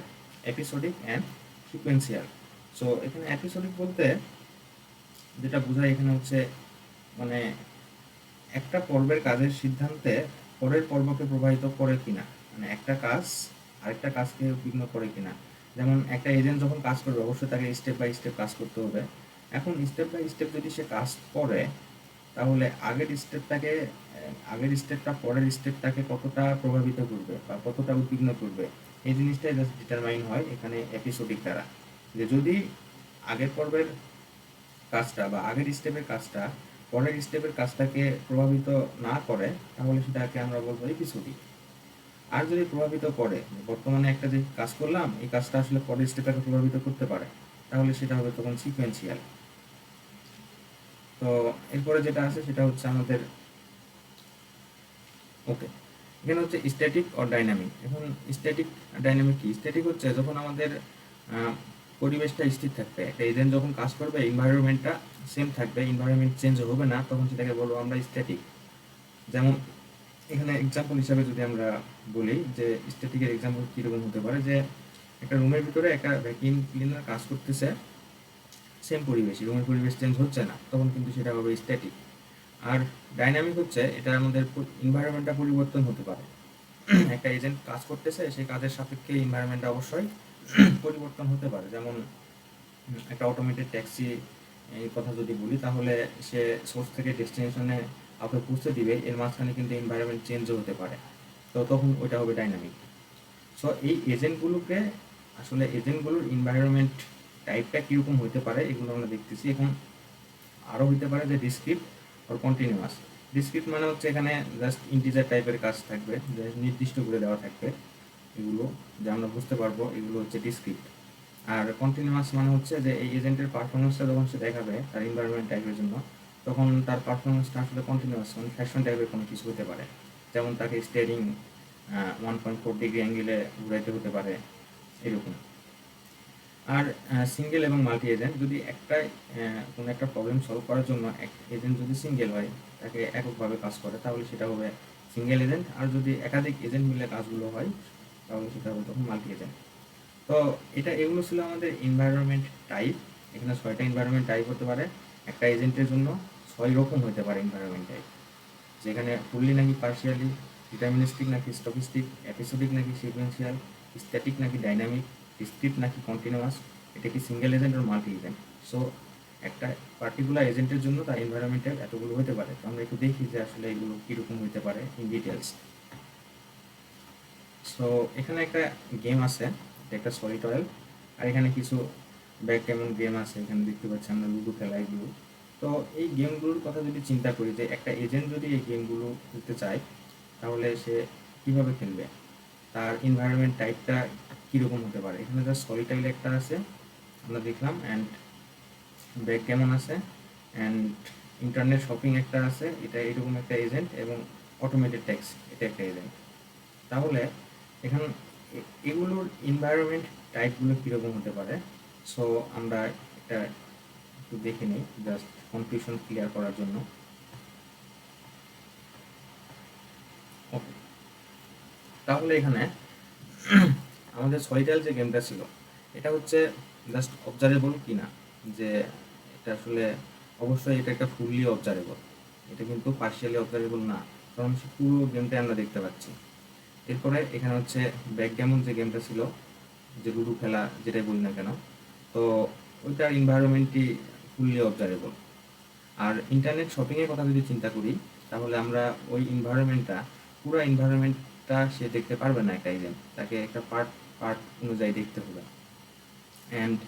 এপিসোডিক অ্যান্ড সিকোয়েন্সিয়াল। সো এখানে এপিসোডিক বলতে যেটা বোঝায় এখানে হচ্ছে মানে একটা পর্বের কাজের সিদ্ধান্তে পরের পর্বকে প্রভাবিত করে কিনা, মানে একটা কাজ আরেকটা কাজকে বিঘ্ন করে কিনা। যেমন একটা এজেন্ট যখন কাজ করবে অবশ্যই তাকে স্টেপ বাই স্টেপ কাজ করতে হবে। এখন স্টেপ বাই স্টেপ যদি সে কাজ করে, তাহলে আগের স্টেপটা পরের স্টেপটাকে কতটা প্রভাবিত করবে বা কতটা উদ্বিগ্ন করবে, এই জিনিসটাই জাস্ট ডিটারমাইন হয় এখানে এপিসোডিক দ্বারা। যে যদি আগের পর্বের কাজটা বা আগের স্টেপের কাজটা পরের স্টেপের কাজটাকে প্রভাবিত না করে, তাহলে সেটাকে আমরা বলবো এপিসোডিক। আর যদি প্রভাবিত করে, বর্তমানে একটা যে কাজ করলাম এই কাজটা আসলে পরের স্টেপটাকে প্রভাবিত করতে পারে, তাহলে সেটা হবে তখন সিকোয়েন্সিয়াল। তো এরপরে যেটা আছে সেটা হচ্ছে আমাদের ওকে, এখানে হচ্ছে স্ট্যাটিক অর ডাইনামিক। এখন স্ট্যাটিক ডাইনামিক কি? স্ট্যাটিক হচ্ছে যখন আমাদের পরিবেশটা স্থির থাকবে, একটা এজেন্ট যখন কাজ করবে এনভায়রনমেন্টটা সেম থাকবে, এনভায়রনমেন্ট চেঞ্জ হবে না, তখন সেটাকে বলবো আমরা স্ট্যাটিক। যেমন এখানে এক্সাম্পল হিসাবে যদি আমরা বলি যে স্ট্যাটিকের এক্সাম্পল কীরকম হতে পারে, যে একটা রুমের ভিতরে একটা ভ্যাকিউম ক্লিনার কাজ করতেছে, সেম পরিবেশ, রুমের পরিবেশ চেঞ্জ হচ্ছে না, তখন কিন্তু সেটা হবে স্ট্যাটিক। আর ডাইনামিক হচ্ছে এটা আমাদের এনভায়রনমেন্টটা পরিবর্তন হতে পারে। একটা এজেন্ট কাজ করতেছে, সেই কাজের সাপেক্ষে এনভায়রনমেন্টটা অবশ্যই পরিবর্তন হতে পারে। যেমন একটা অটোমেটেড ট্যাক্সি এই কথা যদি বলি, তাহলে সে সোর্স থেকে ডেস্টিনেশনে আপনাকে পৌঁছে দিবে, এর মাঝখানে কিন্তু এনভায়রনমেন্ট চেঞ্জও হতে পারে, তো তখন ওইটা হবে ডাইনামিক। সো এই এজেন্টগুলোর এনভায়রনমেন্ট টাইপটা কীরকম হতে পারে এগুলো আমরা দেখতেছি এখন। আরও হতে পারে যে ডিসক্রিপ্ট আর কন্টিনিউয়াস। ডিসক্রিপ্ট মানে হচ্ছে এখানে জাস্ট ইন্টিজার টাইপের কাজ থাকবে, যে নির্দিষ্ট করে দেওয়া থাকবে, এগুলো যে আমরা বুঝতে পারবো এগুলো হচ্ছে ডিসক্রিপ্ট। আর কন্টিনিউয়াস মানে হচ্ছে যে এই এজেন্টের পারফরমেন্সটা যখন সে দেখাবে তার এনভায়রনমেন্ট টাইপের জন্য, তখন তার পারফরমেন্সটা আসলে কন্টিনিউয়াস, মানে ফ্যাশন টাইপের কোনো কিছু হতে পারে। যেমন তাকে স্টিয়ারিং 1.4 ডিগ্রি অ্যাঙ্গেলে ঘুরাইতে হতে পারে, এরকম। আর সিঙ্গেল এবং মাল্টি এজেন্ট, যদি কোনো একটা প্রবলেম সলভ করার জন্য এক এজেন্ট যদি সিঙ্গেল হয়, তাকে এককভাবে কাজ করে, তাহলে সেটা হবে সিঙ্গেল এজেন্ট। আর যদি একাধিক এজেন্ট মিলে কাজগুলো হয়, তাহলে সেটা হবে তখন মাল্টি এজেন্ট। তো এগুলো ছিল আমাদের এনভায়রনমেন্ট টাইপ। এখানে 6টা এনভায়রনমেন্ট টাইপ হতে পারে একটা এজেন্টের জন্য, 6 রকম হতে পারে এনভায়রনমেন্ট টাইপ, যেখানে ফুললি নাকি পার্শিয়ালি, ডিটারমিনিস্টিক নাকি স্টকিস্টিক, এপিসোডিক নাকি সিকোয়েন্সিয়াল, স্ট্যাটিক নাকি ডাইনামিক, ডিসক্রিট নাকি কন্টিনিউয়াস, এটা কি সিঙ্গেল এজেন্ট আর মাল্টি এজেন্ট। সো একটা পার্টিকুলার এজেন্টের জন্য তার এনভায়রনমেন্ট টাইপ এতগুলো হতে পারে। তো আমরা একটু দেখি যে আসলে এগুলো কীরকম হতে পারে ইন ডিটেলস। সো এখানে একটা গেম আছে, এটা একটা সলিটয়েল, আর এখানে কিছু ব্যাক কেমন গেম আছে, এখানে দেখতে পাচ্ছি আমরা লুডো খেলা, এগুলো। তো এই গেমগুলোর কথা যদি চিন্তা করি, যে একটা এজেন্ট যদি এই গেমগুলো খেলতে চায়, তাহলে সে কীভাবে খেলবে, তার এনভায়রনমেন্ট টাইপটা কীরকম হতে পারে। এখানে জাস্ট সলিটাইল একটা আছে আমরা দেখলাম, অ্যান্ড ব্যাক কেমন আছে, অ্যান্ড ইন্টারনেট শপিং একটা আছে, এটা এরকম একটা এজেন্ট, এবং অটোমেটেড ট্যাক্স এটা একটা এজেন্ট। তাহলে এখন এগুলোর এনভায়রনমেন্ট টাইপগুলো কীরকম হতে পারে। সো আমরা এটা একটু দেখে নিই জাস্ট কনফিউশন ক্লিয়ার করার জন্য। ওকে, তাহলে এখানে আমাদের সলিটাইল যে গেমটা ছিল, এটা হচ্ছে জাস্ট অবজারেবল কিনা, যে এটা আসলে অবশ্যই এটা একটা ফুললি অবজারেবল, এটা কিন্তু পার্শিয়ালি অবজারেবল না, কারণ পুরো গেমটাই আমরা দেখতে পাচ্ছি। এরপরে এখানে হচ্ছে ব্যাকগ্যামন যে গেমটা ছিল, যে লুডো খেলা যেটাই বলি না কেন, তো ওইটার এনভায়রনমেন্টই ফুললি অবজারেবল। আর ইন্টারনেট শপিংয়ের কথা যদি চিন্তা করি, তাহলে আমরা ওই এনভায়রনমেন্টটা, পুরো এনভায়রনমেন্টটা সে দেখতে পারবে না একটা এজেন্ট, তাকে একটা পার্ট পার্ট অনুযায়ী দেখতে হবে। অ্যান্ড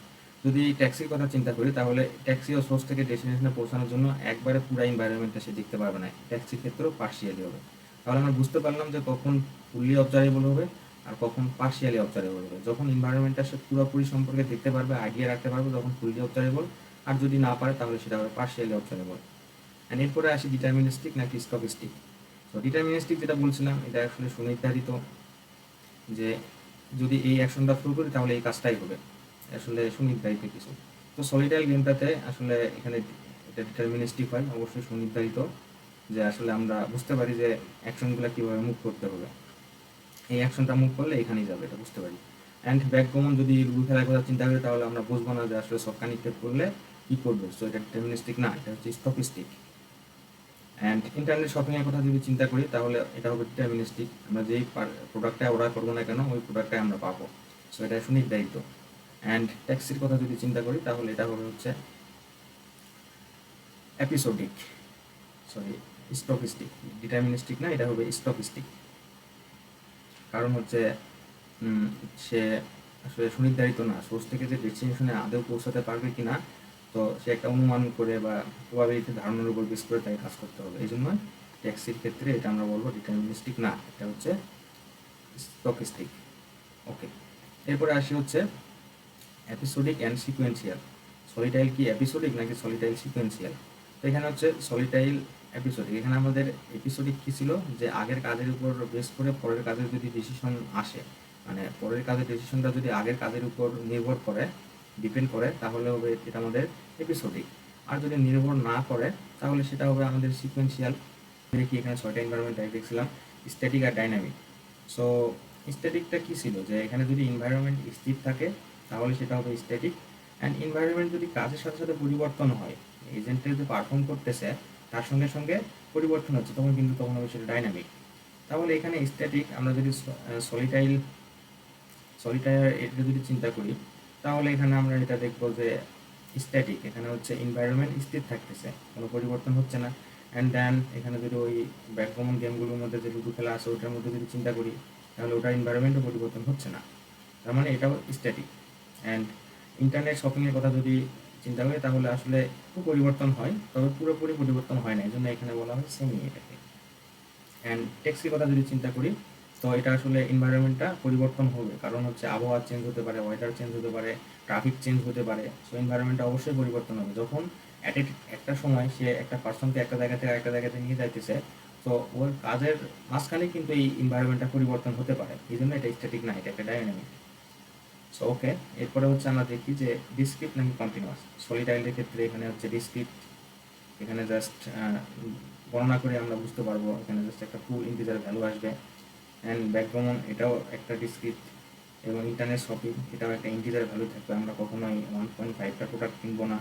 যদি ট্যাক্সির কথা চিন্তা করি, তাহলে ট্যাক্সি ও সোর্স থেকে ডেস্টিনেশনে পৌঁছানোর জন্য একবারে পুরো এনভায়রনমেন্টটা সে দেখতে পারবে না, ট্যাক্সির ক্ষেত্রেও পার্শিয়ালি হবে। তাহলে আমরা বুঝতে পারলাম যে কখন ফুললি অবজারেবল হবে আর কখন পার্শিয়ালি অবজারেবল হবে। যখন এনভায়রনমেন্টটা সে পুরোপুরি সম্পর্কে দেখতে পারবে, আইডিয়া রাখতে পারবে, তখন ফুললি অবজারেবল। আর যদি না পারে তাহলে সেটা হবে পার্শিয়ালি অবজারেবল। অ্যান্ড এরপরে আসি ডিটারমিনিস্টিক নাকি স্টকিস্টিক। তো ডিটারমিনিস্টিক যেটা বলছিলাম, এটা আসলে সুনির্ধারিত, যে যদি এই অ্যাকশনটা থ্রু করি তাহলে এই কাজটাই হবে, আসলে সুনির্ধারিত কিছু। তো সলিটাইল গেমটাতে আসলে এখানে এটা ডিটারমিনিস্টিক হয়, অবশ্যই সুনির্ধারিত, যে আসলে আমরা বুঝতে পারি যে অ্যাকশনগুলো কীভাবে মুভ করতে হবে, এই অ্যাকশনটা মুভ করলে এখানেই যাবে, এটা বুঝতে পারি। অ্যান্ড ব্যাককমন যদি লুডো খেলার কথা চিন্তা করি, তাহলে আমরা বুঝবো না যে আসলে সব কানেক্টেড করলে কী করবে। সো এটা ডিটারমিনিস্টিক না, এটা হচ্ছে স্টকিস্টিক। অ্যান্ড ইন্টারনেট শপিংয়ের কথা যদি চিন্তা করি, তাহলে এটা হবে ডিটারমিনিস্টিক। আমরা যেই প্রোডাক্টটা অর্ডার করবো না কেন, ওই প্রোডাক্টটাই আমরা পাবো। সো এটা সুনির্ধারিত। অ্যান্ড ট্যাক্সির কথা যদি চিন্তা করি, তাহলে এটা হবে হচ্ছে এপিসোডিক, সরি স্টকিস্টিক। ডিটারমিনিস্টিক না, এটা হবে স্টকিস্টিক। কারণ হচ্ছে সে আসলে সুনির্ধারিত না, সোর্স থেকে যে ডেস্টিনেশনে আদৌ পৌঁছাতে পারবে কি না, তো সে একটা অনুমান করে বা প্রবাবিলিটি ধারণার উপর বেস করে তাকে কাজ করতে হবে। এই জন্য ট্যাক্সির ক্ষেত্রে এটা আমরা বলবো ডিটারমিনিস্টিক না, এটা হচ্ছে স্টকিস্টিক। ওকে, এরপরে আসি হচ্ছে এপিসোডিক অ্যান্ড সিকোয়েন্সিয়াল। সলিটাইল কি এপিসোডিক নাকি সলিটাইল সিকোয়েন্সিয়াল? তো এখানে হচ্ছে সলিটাইল এপিসোডিক। এখানে আমাদের এপিসোডিক কী ছিল, যে আগের কাজের উপর বেস করে পরের কাজের যদি ডিসিশন আসে, মানে পরের কাজের ডিসিশনটা যদি আগের কাজের উপর নির্ভর করে, ডিপেন্ড করে, তাহলে হবে এটা আমাদের এপিসোডিক। আর যদি নির্ভর না করে, তাহলে সেটা হবে আমাদের সিকোয়েন্সিয়াল। দেখি এখানে 6টা এনভায়রনমেন্ট টাইপ দেখছিলাম, স্ট্যাটিক আর ডাইনামিক। সো স্ট্যাটিকটা কী ছিল, যে এখানে যদি এনভায়রনমেন্ট স্থির থাকে তাহলে সেটা হবে স্ট্যাটিক। অ্যান্ড এনভায়রনমেন্ট যদি কাজের সাথে সাথে পরিবর্তন হয়, এজেন্টের যে পারফর্ম করতেছে তার সঙ্গে সঙ্গে পরিবর্তন হচ্ছে, তখন হবে সেটা ডাইনামিক। তাহলে এখানে স্ট্যাটিক, আমরা যদি সলিটায়ার এটা যদি চিন্তা করি, তাহলে এখানে আমরা এটা দেখবো যে স্ট্যাটিক, এখানে হচ্ছে এনভায়রনমেন্ট স্থির থাকতেছে, কোনো পরিবর্তন হচ্ছে না। অ্যান্ড দেন এখানে যদি ওই ব্যাককমন গেমগুলোর মধ্যে যে লুডো খেলা আছে ওটার মধ্যে যদি চিন্তা করি, তাহলে ওটার এনভায়রনমেন্টও পরিবর্তন হচ্ছে না, তার মানে এটাও স্ট্যাটিক। অ্যান্ড ইন্টারনেট শপিংয়ের কথা যদি চিন্তা করি, তাহলে আসলে একটু পরিবর্তন হয়, তবে পুরোপুরি পরিবর্তন হয় না, এই জন্য এখানে বলা হয় সেমি এটাকে। অ্যান্ড ট্যাক্সির কথা যদি চিন্তা করি, তো এটা আসলে এনভায়রনমেন্টটা পরিবর্তন হবে, কারণ হচ্ছে আবহাওয়া চেঞ্জ হতে পারে, ওয়েদার চেঞ্জ হতে পারে, ট্রাফিক চেঞ্জ হতে পারে। সো এনভায়রনমেন্টটা অবশ্যই পরিবর্তন হবে। যখন একটা সময় সে একটা পার্সনকে একটা জায়গা থেকে একটা জায়গাতে নিয়ে যাইতেছে, তো ওর কাজের মাঝখানে কিন্তু এই এনভায়রনমেন্টটা পরিবর্তন হতে পারে, এই জন্য এটা স্ট্যাটিক না, এটা একটা ডাইনামিক। সো ওকে, এরপরে হচ্ছে আমরা দেখি যে ডিসক্রিপ্ট নাকি কন্টিনিউয়াস। সলিটাইলের ক্ষেত্রে এখানে হচ্ছে ডিসক্রিপ্ট, এখানে জাস্ট গণনা করে আমরা বুঝতে পারবো, এখানে জাস্ট একটা ফুল ইন্টিজার ভ্যালু আসবে। অ্যান্ড ব্যাকগ্রাউন্ড এটাও একটা ডিসক্রিপ্ট, এবং ইন্টারনেট শপিং এটাও একটা ইন্টিজার ভ্যালু থাকবে। আমরা কখনোই 1.5টা প্রোডাক্ট কিনবো না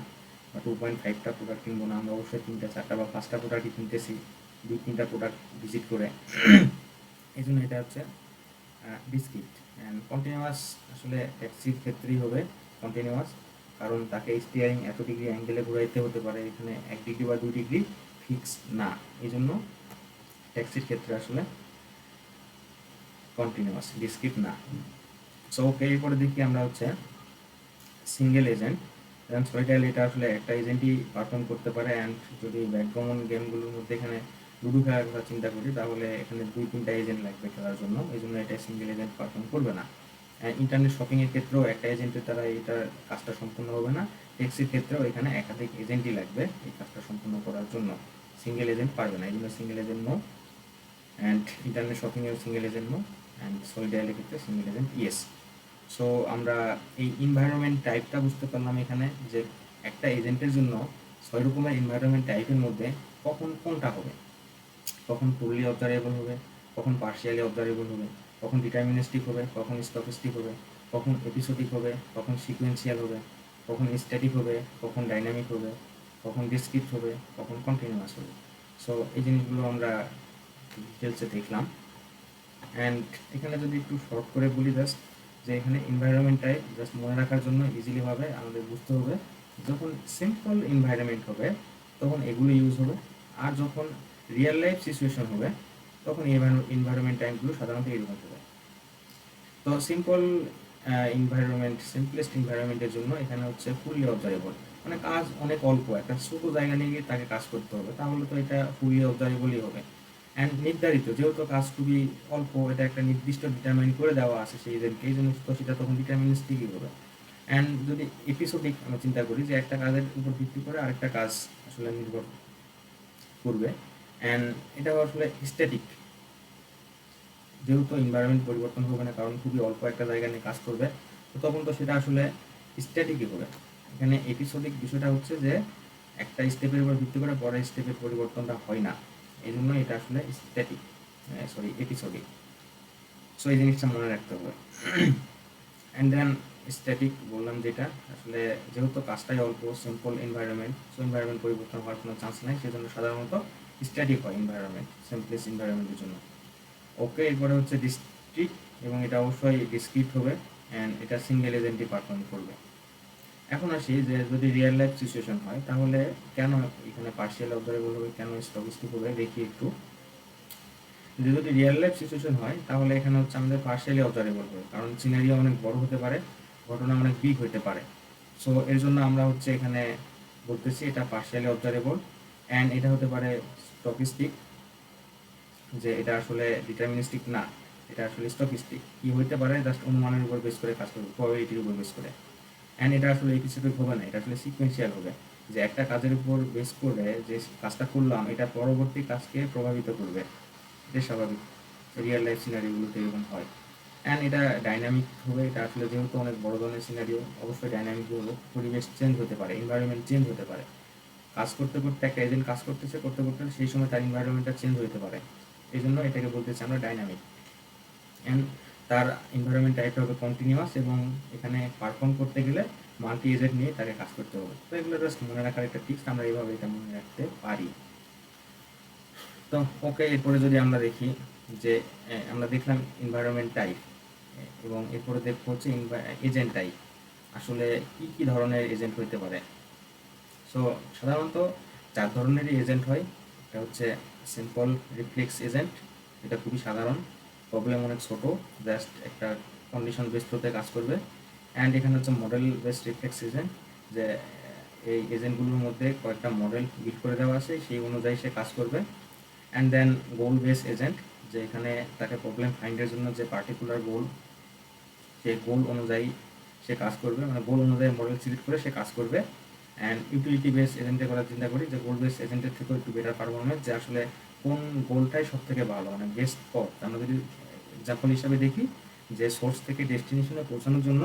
বা 2.5টা প্রোডাক্ট কিনবো না, আমরা অবশ্যই 3টা 4টা বা 5টা প্রোডাক্টই কিনতেছি 2-3টা প্রোডাক্ট ভিজিট করে। এই জন্য এটা হচ্ছে ডিসক্রিপ্ট। অ্যান্ড কন্টিনিউয়াস আসলে ট্যাক্সির ক্ষেত্রেই হবে কন্টিনিউয়াস, কারণ তাকে স্টিয়ারিং এত ডিগ্রি অ্যাঙ্গেলে ঘুরাইতে হতে পারে, এখানে 1 ডিগ্রি বা 2 ডিগ্রি ফিক্স না, এই জন্য ট্যাক্সির ক্ষেত্রে আসলে কন্টিনিউয়াস, ডিসক্রিপ্ট না। সো ওকে, এরপরে দেখি আমরা হচ্ছে সিঙ্গেল এজেন্ট। যেমন সলিটাইল, এটা আসলে একটা এজেন্টই পারফর্ম করতে পারে। অ্যান্ড যদি ব্যাকগ্রাউন্ড গেমগুলোর মধ্যে এখানে লুডো খেলার কথা চিন্তা করি, তাহলে এখানে 2-3টা এজেন্ট লাগবে খেলার জন্য, এই জন্য এটা সিঙ্গেল এজেন্ট পারফর্ম করবে না। ইন্টারনেট শপিংয়ের ক্ষেত্রেও একটা এজেন্টের দ্বারা এটার কাজটা সম্পূর্ণ হবে না। ট্যাক্সির ক্ষেত্রেও এখানে একাধিক এজেন্টই লাগবে এই কাজটা সম্পূর্ণ করার জন্য, সিঙ্গেল এজেন্ট পারবে না, এই জন্য single agent no. And internet শপিংয়েও সিঙ্গেল এজেন্ট নো, অ্যান্ড সলিটাইলের ক্ষেত্রে সিঙ্গেল এজেন্ট ইয়েস। সো আমরা এই এনভায়রনমেন্ট টাইপটা বুঝতে পারলাম এখানে, যে একটা এজেন্টের জন্য 6 রকমের এনভায়রনমেন্ট টাইপের মধ্যে কখন কোনটা হবে, কখন ফুললি অবজারেবল হবে, কখন পার্শিয়ালি অবজারেবল হবে, কখন ডিটারমিনিস্টিক হবে, কখন স্টকিস্টিক হবে, কখন এপিসোডিক হবে, কখন সিকোয়েন্সিয়াল হবে, কখন স্ট্যাটিক হবে, কখন ডাইনামিক হবে, কখন ডিসক্রিপ্ট হবে, কখন কন্টিনিউয়াস হবে। সো এই জিনিসগুলো আমরা ডিটেলসে দেখলাম। অ্যান্ড এখানে যদি একটু শর্ট করে বলি জাস্ট, যে এখানে এনভায়রনমেন্টটাই জাস্ট মনে রাখার জন্য ইজিলি ভাবে আমাদের বুঝতে হবে, যখন সিম্পল এনভায়রনমেন্ট হবে তখন এগুলো ইউজ হবে, আর যখন রিয়েল লাইফ সিচুয়েশন হবে তখন এনভায়রনমেন্ট টাইপগুলো সাধারণত এরকম হবে। তো সিম্পল এনভায়রনমেন্ট, সিম্পলেস্ট এনভায়রনমেন্টের জন্য এখানে হচ্ছে ফুললি অবজারেবল, মানে কাজ অনেক অল্প, একটা ছোটো জায়গা নিয়ে গিয়ে তাকে কাজ করতে হবে, তাহলে তো এটা ফুললি অবজারেবলই হবে। অ্যান্ড নির্ধারিত, যেহেতু কাজ খুবই অল্প, এটা একটা নির্দিষ্ট ডিটারমাইন করে দেওয়া আছে সেই এজেন্টকে, এই জন্য তো সেটা তখন ডিটারমিনিস্টিকই হবে। অ্যান্ড যদি এপিসোডিক আমরা চিন্তা করি যে একটা কাজের উপর ভিত্তি করে আরেকটা কাজ আসলে নির্ভর করবে, অ্যান্ড এটা আসলে স্ট্যাটিক, যেহেতু এনভায়রনমেন্ট পরিবর্তন হবে না, কারণ খুবই অল্প একটা জায়গা নিয়ে কাজ করবে, তো তখন তো সেটা আসলে স্ট্যাটিকই হবে। এখানে এপিসোডিক বিষয়টা হচ্ছে যে একটা স্টেপের উপর ভিত্তি করে পরের স্টেপের পরিবর্তনটা হয় না, এই জন্য এটা আসলে স্ট্যাটিক, এপিসোডিক। সো এই জিনিসটা মনে রাখতে হবে। অ্যান্ড দেন স্ট্যাটিক বললাম যেটা, আসলে যেহেতু কাজটাই অল্প, সিম্পল এনভায়রনমেন্ট, সো এনভায়রনমেন্ট পরিবর্তন হওয়ার কোনো চান্স নাই, সেজন্য সাধারণত স্ট্যাটিক হয় এনভায়রনমেন্ট, সিম্পলেস্ট এনভায়রনমেন্টের জন্য। ওকে, এরপরে হচ্ছে ডিস্ট্রিক্ট, এবং এটা অবশ্যই ডিসক্রিট হবে, অ্যান্ড এটা সিঙ্গেল এজেন্টই পারফর্ম করবে। এখন আসি যে যদি রিয়েল লাইফ সিচুয়েশন হয় তাহলে কেন এখানে পার্শিয়াল অবজারেবল হবে, কেন স্টকিস্টিক হবে, দেখি একটু। যদি রিয়েল লাইফ সিচুয়েশন হয় তাহলে এখানে হচ্ছে আমাদের পার্শিয়ালি অবজারেবল হবে, কারণ সিনারিও অনেক বড় হতে পারে, ঘটনা অনেক বিগ হতে পারে। সো এর জন্য আমরা হচ্ছে এখানে বলতেছি এটা পার্শিয়ালি অবজারেবল, অ্যান্ড এটা হতে পারে স্টকিস্টিক, যে এটা আসলে ডিটারমিনিস্টিক না, এটা আসলে স্টকিস্টিক। কি হইতে পারে, জাস্ট অনুমানের উপর বেস করে কাজ করবে, প্রবাবিলিটির উপর বেস করে। অ্যান্ড এটা আসলে এপিসোডিক হবে না, এটা আসলে সিকোয়েন্সিয়াল হবে, যে একটা কাজের উপর বেস করে যে কাজটা করলাম এটা পরবর্তী কাজকে প্রভাবিত করবে, এটা স্বাভাবিক, রিয়েল লাইফ সিনারিওগুলোতে এরকম হয়। অ্যান্ড এটা ডাইনামিক হবে, এটা আসলে যেহেতু অনেক বড় ধরনের সিনারিও, অবশ্যই ডাইনামিক হবে, পরিবেশ চেঞ্জ হতে পারে, এনভায়রনমেন্ট চেঞ্জ হতে পারে, কাজ করতে করতে একটা এজেন্ট কাজ করতেছে, করতে করতে সেই সময় তার এনভায়রনমেন্টটা চেঞ্জ হতে পারে, এই জন্য এটাকে বলতেছি আমরা ডাইনামিক। অ্যান্ড তার এনভায়রনমেন্ট টাইপটা হবে কন্টিনিউয়াস, এবং এখানে পারফর্ম করতে গেলে মাল্টি এজেন্ট নিয়ে তাকে কাজ করতে হবে। তো এগুলো জাস্ট মনে রাখার একটা টিপস, আমরা এইভাবে এটা মনে রাখতে পারি। তো ওকে, এরপরে যদি আমরা দেখি যে আমরা দেখলাম এনভায়রনমেন্ট টাইপ, এবং এরপরে দেখবো হচ্ছে এজেন্ট টাইপ, আসলে কি কি ধরনের এজেন্ট হইতে পারে। সো সাধারণত 4 ধরনেরই এজেন্ট হয়। এটা হচ্ছে সিম্পল রিফ্লেক্স এজেন্ট, এটা খুবই সাধারণ, প্রবলেম অনেক ছোটো, জাস্ট একটা কন্ডিশন বেসড হতে কাজ করবে। অ্যান্ড এখানে হচ্ছে মডেল বেসড রিফ্লেক্স এজেন্ট, যে এই এজেন্টগুলোর মধ্যে কয়েকটা মডেল বিল্ড করে দেওয়া আছে, সেই অনুযায়ী সে কাজ করবে। And then goal base agent, যে এখানে তাকে প্রবলেম ফাইন্ডের জন্য যে পার্টিকুলার গোল, সেই গোল অনুযায়ী সে কাজ করবে, মানে গোল অনুযায়ী মডেল সিলেক্ট করে সে কাজ করবে। অ্যান্ড ইউটিলিটি বেস এজেন্টের কথা চিন্তা করি, যে গোল বেস এজেন্টের থেকেও একটু বেটার পারফরমেন্স, যে আসলে কোন গোলটাই সব থেকে ভালো, মানে বেস্ট পথ। আমরা যদি এক্সাম্পল হিসাবে দেখি, যে সোর্স থেকে ডেস্টিনেশনে পৌঁছানোর জন্য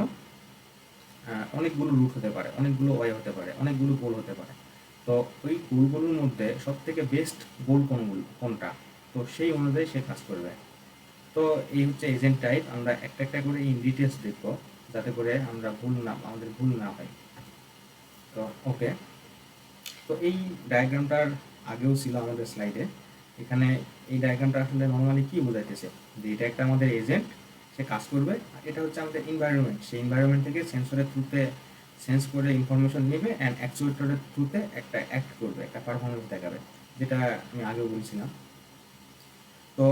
অনেকগুলো রুট হতে পারে, অনেকগুলো ওয়ে হতে পারে, অনেকগুলো গোল হতে পারে। তো ওই গোলগুলোর মধ্যে সব থেকে বেস্ট গোল কোনটা, তো সেই অনুযায়ী সে কাজ করবে। তো এই হচ্ছে এজেন্ট টাইপ, আমরা একটা একটা করে ইন ডিটেলস দেখব, যাতে করে আমাদের ভুল না হয়। তো ওকে, তো এই ডায়াগ্রামটার আগেও ছিল আমাদের স্লাইডে। এখানে এই ডায়াগ্রামটা আসলে নর্মালি কি বোঝাইতেছে, যে এটা একটা আমাদের এজেন্ট, সে কাজ করবে, আর এটা হচ্ছে আমাদের এনভায়রনমেন্ট, সেই এনভায়রনমেন্ট থেকে সেন্সরের থ্রুতে সেন্স করে ইনফরমেশন নেবে, অ্যান্ড অ্যাকচুয়েটরের থ্রুতে একটা অ্যাক্ট করবে, একটা পারফরমেন্স দেখাবে, যেটা আমি আগেও বলছিলাম। তো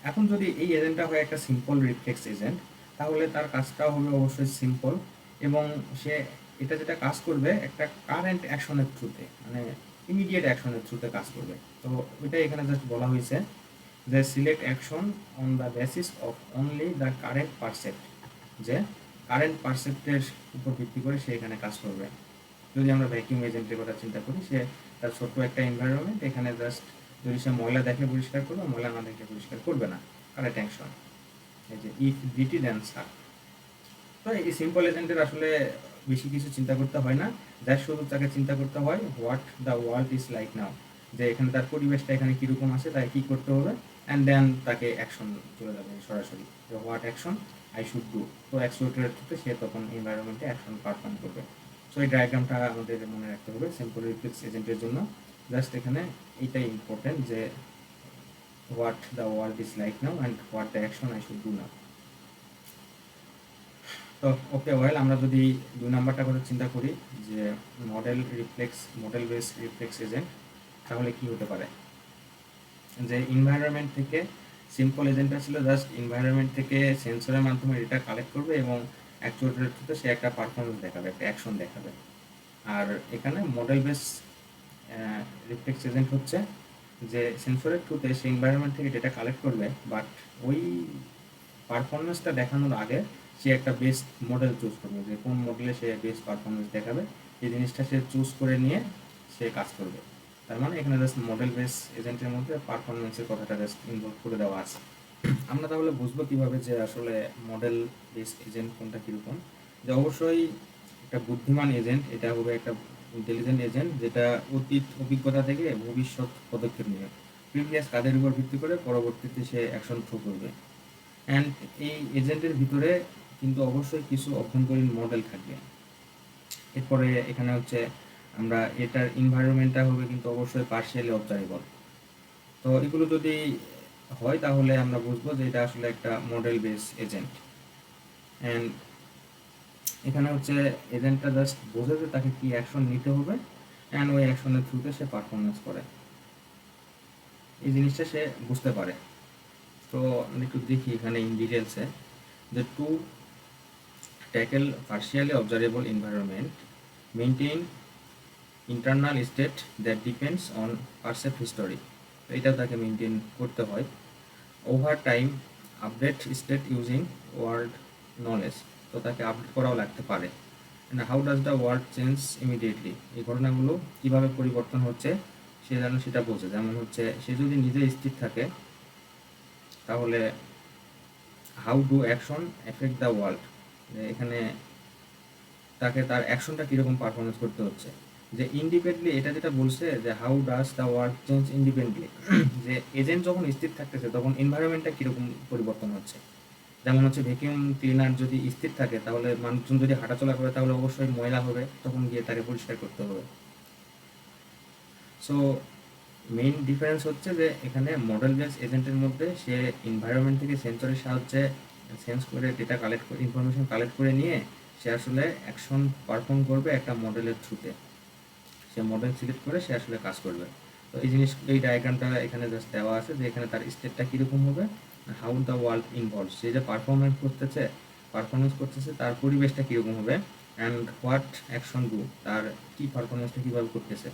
এখন যদি এই এজেন্টটা হয় একটা সিম্পল রিফ্লেক্স এজেন্ট, তাহলে তার কাজটাও হবে অবশ্যই সিম্পল, এবং সে এটা যেটা কাজ করবে একটা কারেন্ট অ্যাকশনের থ্রুতে, মানে ইমিডিয়েট অ্যাকশনের থ্রুতে কাজ করবে। তো ওইটাই এখানে জাস্ট বলা হয়েছে, যে select action on the basis of only the current percept, যে কারেন্ট পারসেপ্টের উপর ভিত্তি করে সে এখানে কাজ করবে। যদি আমরা ভ্যাকিউম এজেন্টের কথা চিন্তা করি, সে তার ছোট্ট একটা এনভায়রনমেন্ট, এখানে জাস্ট যদি সে ময়লা দেখে পরিষ্কার করবে, ময়লা না দেখে পরিষ্কার করবে না, কারেন্ট অ্যাকশন, এই যে ইফ ডিটি দেন সার। তো এই সিম্পল এজেন্টের আসলে বেশি কিছু চিন্তা করতে হয় না, যার শুধু তাকে চিন্তা করতে হয় what the world is like নাও, যে এখানে তার পরিবেশটা এখানে কীরকম আছে, তাই কী করতে হবে, অ্যান্ড দেন তাকে অ্যাকশন চলে যাবে সরাসরি, যে what action I should do. তো অ্যাকচুয়েটরের থ্রুতে সে তখন এনভায়রনমেন্টে অ্যাকশন পারফর্ম করবে। সো এই ডায়াগ্রামটা আমাদের মনে রাখতে হবে সিম্পল রিফ্লেক্স এজেন্টের জন্য। জাস্ট এখানে এইটাই ইম্পর্টেন্ট, যে what the world is like now and what the action I should do now. তো ওকে ওয়েল, আমরা যদি 2 নাম্বারটা কথা চিন্তা করি যে মডেল বেস রিফ্লেক্স এজেন্ট, তাহলে কি হতে পারে? যে ইনভায়রনমেন্ট থেকে সিম্পল এজেন্টটা ছিল জাস্ট ইনভায়রনমেন্ট থেকে সেন্সরের মাধ্যমে ডেটা কালেক্ট করবে এবং অ্যাকচুয়েটরের থ্রুতে সে একটা পারফরমেন্স দেখাবে, একটা অ্যাকশন দেখাবে। আর এখানে মডেল বেস রিফ্লেক্স এজেন্ট হচ্ছে যে সেন্সরের থ্রুতে সে এনভায়রনমেন্ট থেকে ডেটা কালেক্ট করবে, বাট ওই পারফরমেন্সটা দেখানোর আগে সে একটা বেস্ট মডেল চুজ করবে, যে কোন মডেলে সে বেস্ট পারফরমেন্স দেখাবে এই জিনিসটা সে চুজ করে নিয়ে সে কাজ করবে। তার মানে এখানে জাস্ট মডেল বেস এজেন্টের মধ্যে পারফরমেন্সের কথাটা জাস্ট ইনভলভ করে দেওয়া আছে। আমরা তাহলে বুঝবো কিভাবে যে আসলে মডেল বেস এজেন্ট কোনটা কীরকম? যে অবশ্যই একটা বুদ্ধিমান এজেন্ট এটা হবে একটা ইন্টেলিজেন্ট এজেন্ট যেটা অতীত অভিজ্ঞতা থেকে ভবিষ্যৎ পদক্ষেপ নেবে, প্রিভিয়াস কাজের উপর ভিত্তি করে পরবর্তীতে সে অ্যাকশন থ্রো করবে। অ্যান্ড এই এজেন্টের ভিতরে কিন্তু অবশ্যই কিছু অভ্যন্তরীণ মডেল থাকবে। এরপরে এখানে হচ্ছে আমরা এটার এনভায়রনমেন্টটা হবে কিন্তু অবশ্যই পার্শিয়ালি অবজারেবল। তো এগুলো যদি হয় তাহলে আমরা বুঝবো যে এটা আসলে একটা মডেল বেস এজেন্ট। অ্যান্ড এখানে হচ্ছে এজেন্টটা জাস্ট বোঝে যে তাকে কি অ্যাকশন নিতে হবে অ্যান্ড ওই অ্যাকশনের থ্রুতে সে পারফরমেন্স করে, এই জিনিসটা সে বুঝতে পারে। তো আমরা একটু দেখি এখানে ইন ডিটেলসে যে to tackle partially observable environment maintain internal state that depends on percept history, এটা তাকে মেনটেন করতে হয়। Over time update state using world knowledge, তো তাকে আপডেট করাও লাগতে পারে। And how does the world change immediately, এই ঘটনাগুলো কীভাবে পরিবর্তন হচ্ছে সে যেন সেটা বোঝে। যেমন হচ্ছে সে যদি নিজে স্থির থাকে তাহলে how do action effect the world, এখানে তাকে তার অ্যাকশনটা কীরকম পারফরমেন্স করতে হচ্ছে। যে ইন্ডিপেন্ডেন্টলি এটা যেটা বলছে যে how does the world change independently, যে এজেন্ট যখন স্থির থাকতেছে তখন এনভায়রনমেন্টটা কীরকম পরিবর্তন হচ্ছে। যেমন হচ্ছে ভ্যাকিউম ক্লিনার যদি স্থির থাকে তাহলে মানুষজন যদি হাঁটাচলা করে তাহলে অবশ্যই ময়লা হবে, তখন গিয়ে তাকে পরিষ্কার করতে হবে। সো মেইন ডিফারেন্স হচ্ছে যে এখানে মডেল বেস এজেন্টের মধ্যে সে এনভায়রনমেন্ট থেকে সেন্সরের সাহায্যে সেন্স করে ডেটা কালেক্ট করে ইনফরমেশন কালেক্ট করে নিয়ে সে আসলে অ্যাকশন পারফর্ম করবে একটা মডেলের থ্রুতে, সে মডেল সিলেক্ট করে সে আসলে কাজ করবে। তো এই জিনিস এই ডায়াগ্রামটা এখানে জাস্ট দেওয়া আছে যে এখানে তার স্টেটটা কীরকম হবে, হাউ দ্য ওয়ার্ল্ড ইনভলভ, সে যে পারফরমেন্স করতেছে তার পরিবেশটা কীরকম হবে, অ্যান্ড হোয়াট অ্যাকশন ডু, তার কী পারফরমেন্সটা কীভাবে করতেছে।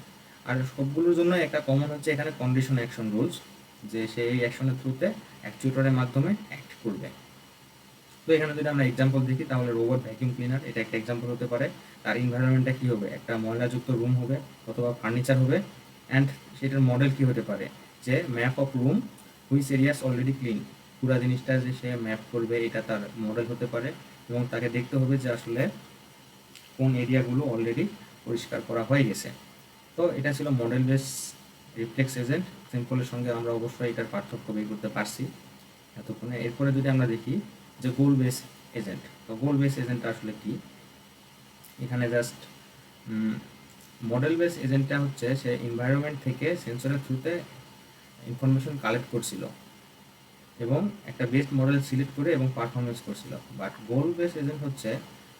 আর সবগুলোর জন্য একটা কমন হচ্ছে এখানে কন্ডিশন অ্যাকশন রুলস, যে সে এই অ্যাকশনের থ্রুতে অ্যাকচুয়েটরের মাধ্যমে অ্যাক্ট করবে। তো এখানে যদি আমরা এক্সাম্পল দেখি তাহলে রোবট ভ্যাকিউম ক্লিনার এটা একটা এক্সাম্পল হতে পারে। তার এনভায়রনমেন্টটা কী হবে, একটা ময়লাযুক্ত রুম হবে অথবা ফার্নিচার হবে। অ্যান্ড সেটার মডেল কী হতে পারে, যে map of room which areas already clean, পুরো জিনিসটা যে সে ম্যাপ করবে এটা তার মডেল হতে পারে। এবং তাকে দেখতে হবে যে আসলে কোন এরিয়াগুলো অলরেডি পরিষ্কার করা হয়ে গেছে। তো এটা ছিল মডেল বেস রিফ্লেক্স এজেন্ট। সিম্পলের সঙ্গে আমরা অবশ্যই এটার পার্থক্য বের করতে পারছি এতক্ষণে। এরপরে যদি আমরা দেখি যে গোল বেস এজেন্ট, তো গোল বেস এজেন্টটা আসলে কি, এখানে জাস্ট মডেল বেস এজেন্টটা হচ্ছে সে এনভায়রনমেন্ট থেকে সেন্সরের থ্রুতে ইনফরমেশন কালেক্ট করছিল এবং একটা বেস্ট মডেল সিলেক্ট করে এবং পারফরমেন্স করছিল। বাট গোল বেস এজেন্ট হচ্ছে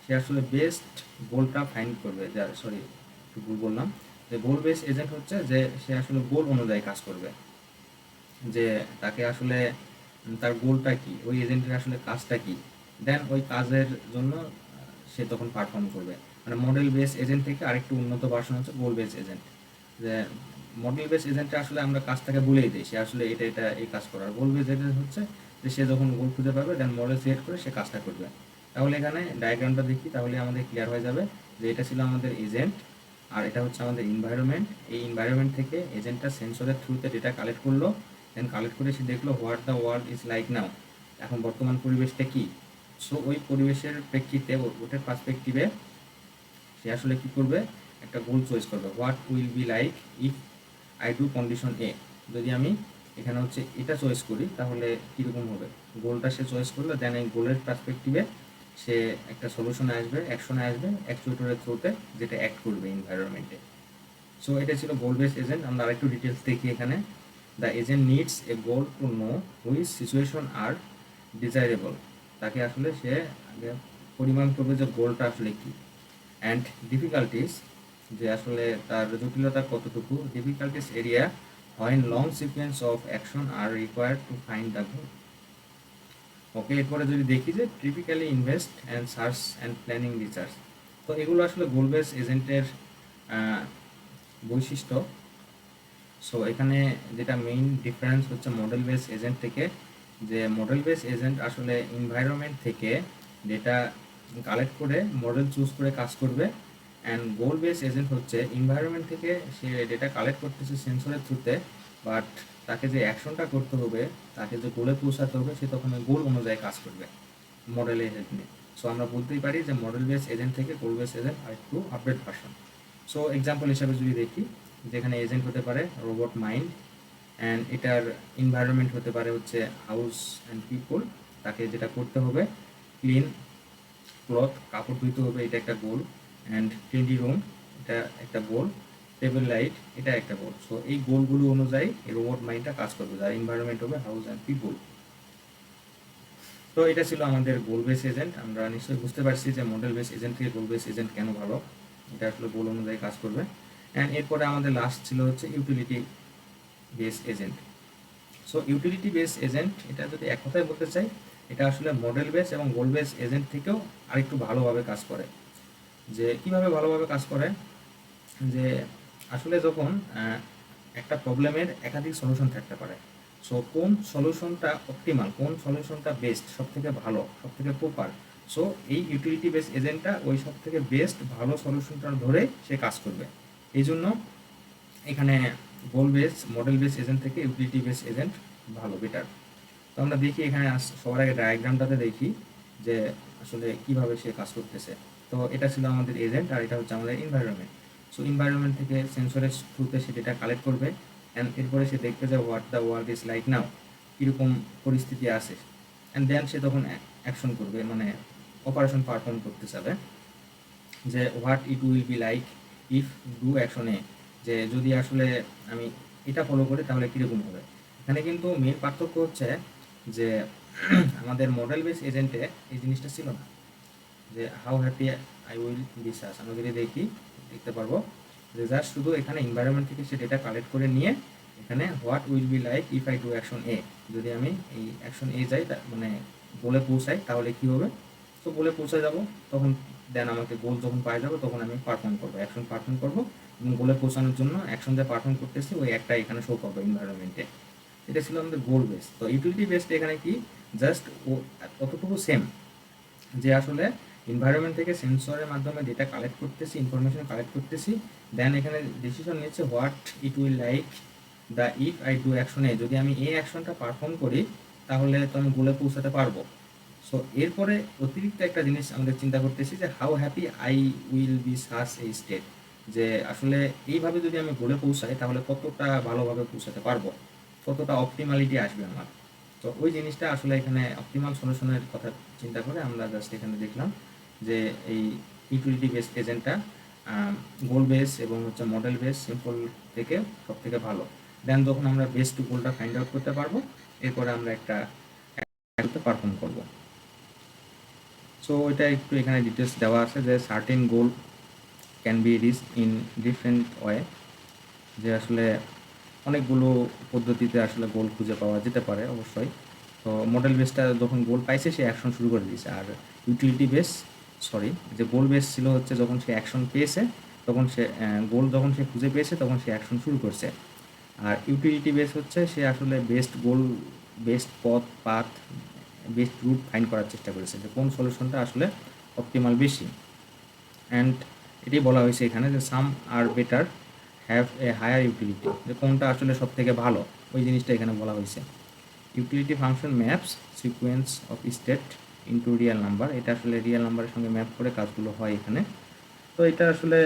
সে আসলে বেস্ট গোলটা ফাইন্ড করবে, যা সরি একটু ভুল বললাম, যে গোল বেস এজেন্ট হচ্ছে যে সে আসলে গোল অনুযায়ী কাজ করবে, যে তাকে আসলে তার গোলটা কি, ওই এজেন্টের আসলে কাজটা কি, দেন ওই কাজের জন্য সে তখন পারফর্ম করবে। মানে মডেল বেস এজেন্ট থেকে আরেকটু উন্নত ভার্সন হচ্ছে গোল বেস এজেন্ট। যে মডেল বেস এজেন্টে আসলে আমরা কাজটাকে বলেই দিই, সে আসলে এটা এই কাজ করার। গোল বেস এজেন্ট হচ্ছে যে সে যখন গোল খুঁজে পাবে দেন মডেল সিলেক্ট করে সে কাজটা করবে। তাহলে এখানে ডায়াগ্রামটা দেখি তাহলে আমাদের ক্লিয়ার হয়ে যাবে যে এটা ছিল আমাদের এজেন্ট আর এটা হচ্ছে আমাদের এনভায়রনমেন্ট। এই এনভায়রনমেন্ট থেকে এজেন্টটা সেন্সরের থ্রুতে ডেটা কালেক্ট করলো, দেন কালেক্ট করে সে দেখলো what the world is like নাও, এখন বর্তমান পরিবেশটা কী। সো ওই পরিবেশের প্রেক্ষিতে ওটার পার্সপেক্টিভে সে আসলে কী করবে, একটা গোল চয়েস করবে, what will be like if I do condition A, যদি আমি এখানে হচ্ছে এটা চয়েস করি তাহলে কীরকম হবে। গোলটা সে চয়েস করলো, দেন এই গোলের পার্সপেক্টিভে সে একটা সলিউশনে আসবে, অ্যাকশনে আসবে অ্যাকচুয়েটরের থ্রুতে, যেটা অ্যাক্ট করবে এনভায়রনমেন্টে। সো এটা ছিল গোল বেস এজেন্ট। আমরা আরেকটু ডিটেলস দেখি এখানে। The agent needs a goal to know which situation are desirable, তাকে আসলে সে আগে পরিমাপ করবে যে গোলটা আসলে কি। অ্যান্ড ডিফিকাল্টিস, যে আসলে তার জটিলতা কতটুকু। Difficulties area when long sequence of action are required to find the goal. ওকে, এরপরে যদি দেখি যে typically invest and search and planning research, তো এগুলো আসলে গোল বেস এজেন্টের বৈশিষ্ট্য। সো এখানে যেটা মেইন ডিফারেন্স হচ্ছে মডেল বেস এজেন্ট থেকে, যে মডেল বেস এজেন্ট আসলে এনভায়রনমেন্ট থেকে ডেটা কালেক্ট করে মডেল চুজ করে কাজ করবে। অ্যান্ড গোল বেস এজেন্ট হচ্ছে এনভায়রনমেন্ট থেকে সে ডেটা কালেক্ট করতেছে সেন্সরের থ্রুতে, বাট তাকে যে অ্যাকশনটা করতে হবে, তাকে যে গোলে পৌঁছাতে হবে, সে তখন ওই গোল অনুযায়ী কাজ করবে মডেল এজেন্ট নিয়ে। সো আমরা বলতেই পারি যে মডেল বেস এজেন্ট থেকে গোল বেস এজেন্ট আর একটু আপডেট ভার্সন। সো এক্সাম্পল হিসাবে যদি দেখি, যেখানে এজেন্ট হতে পারে রোবট মাইন্ড, অ্যান্ড এটার এনভায়রনমেন্ট হতে পারে হচ্ছে হাউস অ্যান্ড পিপল, তাকে যেটা করতে হবে ক্লিন ক্লথ, কাপড় ধুইতে হবে, এটা একটা গোল। অ্যান্ড ক্লিনলি রুম, এটা একটা গোল। টেবিল লাইট, এটা একটা গোল। সো এই গোলগুলো অনুযায়ী এই রোবট মাইন্ডটা কাজ করবে, যার এনভায়রনমেন্ট হবে হাউস অ্যান্ড পিপল। তো এটা ছিল আমাদের গোল বেস এজেন্ট। আমরা নিশ্চয়ই বুঝতে পারছি যে মডেল বেস এজেন্ট থেকে গোল বেস এজেন্ট কেন ভালো, এটা আসলে গোল অনুযায়ী কাজ করবে। অ্যান্ড এরপরে আমাদের লাস্ট ছিল হচ্ছে utility base agent. So utility base agent, এটা যদি এক কথায় বলতে চাই, এটা আসলে মডেল বেস এবং গোল বেস এজেন্ট থেকেও আরেকটু ভালোভাবে কাজ করে। যে কিভাবে ভালোভাবে কাজ করে, যে আসলে যখন একটা প্রবলেমের একাধিক সলিউশন থাকতে পারে, সো কোন সলিউশনটা অপটিমাল, কোন সলিউশনটা বেস্ট, সব থেকে ভালো, সব থেকে প্রপার, সো এই ইউটিলিটি বেস এজেন্টটা ওই সব থেকে বেস্ট ভালো সলিউশনটা ধরে সে কাজ করবে। এই জন্য এখানে গোল বেস মডেল বেস এজেন্ট থেকে ইউটিলিটি বেস এজেন্ট ভালো, বেটার। তো আমরা দেখি এখানে সবার আগে ডায়াগ্রামটাতে দেখি যে আসলে কিভাবে সে কাজ করতেছে। তো এটা ছিল আমাদের এজেন্ট, আর এটা হচ্ছে আমাদের এনভায়রনমেন্ট। সো এনভায়রনমেন্ট থেকে সেন্সরের থ্রুতে সে ডেটা কালেক্ট করবে, অ্যান্ড এরপরে সে দেখবে যে what the world is like নাও, কীরকম পরিস্থিতি আছে, অ্যান্ড দেন সে তখন অ্যাকশন করবে, মানে অপারেশন পারফর্ম করতে চাবে, যে what it will be like if do action A, যে যদি আসলে আমি এটা ফলো করি তাহলে কীরকম হবে। এখানে কিন্তু মেন পার্থক্য হচ্ছে যে আমাদের মডেল বেস এজেন্টে এই জিনিসটা ছিল না, যে how happy I will be সাস। আমরা যদি দেখতে পারবো যে জাস্ট শুধু এখানে এনভায়রনমেন্ট থেকে সে ডেটা কালেক্ট করে নিয়ে এখানে what will be like if I do action A, যদি আমি এই অ্যাকশন এ যাই, মানে গোলে পৌঁছাই তাহলে কী হবে। তো গোলে পৌঁছে যাব, তখন দেন আমাকে গোল যখন পাই যাবো তখন আমি পারফর্ম করবো, অ্যাকশন পারফর্ম করবো, এবং গোলে পৌঁছানোর জন্য অ্যাকশন যা পারফর্ম করতেছি ওই একটা এখানে শো করবো এনভায়রনমেন্টে। এটা ছিল আমাদের গোল বেস। তো ইউটিলিটি বেসড এখানে কি, জাস্ট অতটুকু সেম, যে আসলে এনভায়রনমেন্ট থেকে সেন্সরের মাধ্যমে ডেটা কালেক্ট করতেছি, ইনফরমেশন কালেক্ট করতেছি, দেন এখানে ডিসিশন নিচ্ছে what it will like the if I do action A, যদি আমি এই অ্যাকশনটা পারফর্ম করি তাহলে তো আমি গোলে পৌঁছাতে পারবো। সো এরপরে অতিরিক্ত একটা জিনিস আমাদের চিন্তা করতেছি যে how happy I will be সাস এই স্টেট, যে আসলে এইভাবে যদি আমি গোলে পৌঁছাই তাহলে কতটা ভালোভাবে পৌঁছাতে পারবো, কতটা অপটিমালিটি আসবে আমার। তো ওই জিনিসটা আসলে এখানে অপটিমাল সলিউশনের কথা চিন্তা করে আমরা জাস্ট এখানে দেখলাম যে এই ইউটিলিটি বেস এজেন্টটা গোল বেস এবং হচ্ছে মডেল বেস সিম্পল থেকে সব থেকে ভালো। দেন যখন আমরা বেস্ট গোলটা ফাইন্ড আউট করতে পারবো, এরপরে আমরা একটা পারফর্ম করবো। সো এটা একটু এখানে ডিটেলস দেওয়া আছে যে certain goal can be reach in different way, যে আসলে অনেকগুলো পদ্ধতিতে আসলে গোল খুঁজে পাওয়া যেতে পারে অবশ্যই। তো মডেল বেসটা যখন গোল পাইছে সে অ্যাকশন শুরু করে দিয়েছে, আর ইউটিলিটি বেস যে গোল বেস ছিল হচ্ছে যখন সে অ্যাকশন পেয়েছে তখন সে গোল যখন সে খুঁজে পেয়েছে তখন সে অ্যাকশন শুরু করছে। আর ইউটিলিটি বেস হচ্ছে সে আসলে best goal, best path, best route find করার চেষ্টা করেছে, যে কোন সলিউশনটা আসলে অপটিমাল বেশি। অ্যান্ড এটি বলা হয়েছে এখানে যে some are better have a higher utility, যে কোনটা আসলে সব থেকে ভালো ওই জিনিসটা এখানে বলা হয়েছে। Utility function maps sequence of state into real number, এটা আসলে রিয়েল নাম্বারের সঙ্গে ম্যাপ করে কাজগুলো হয় এখানে। তো এটা আসলে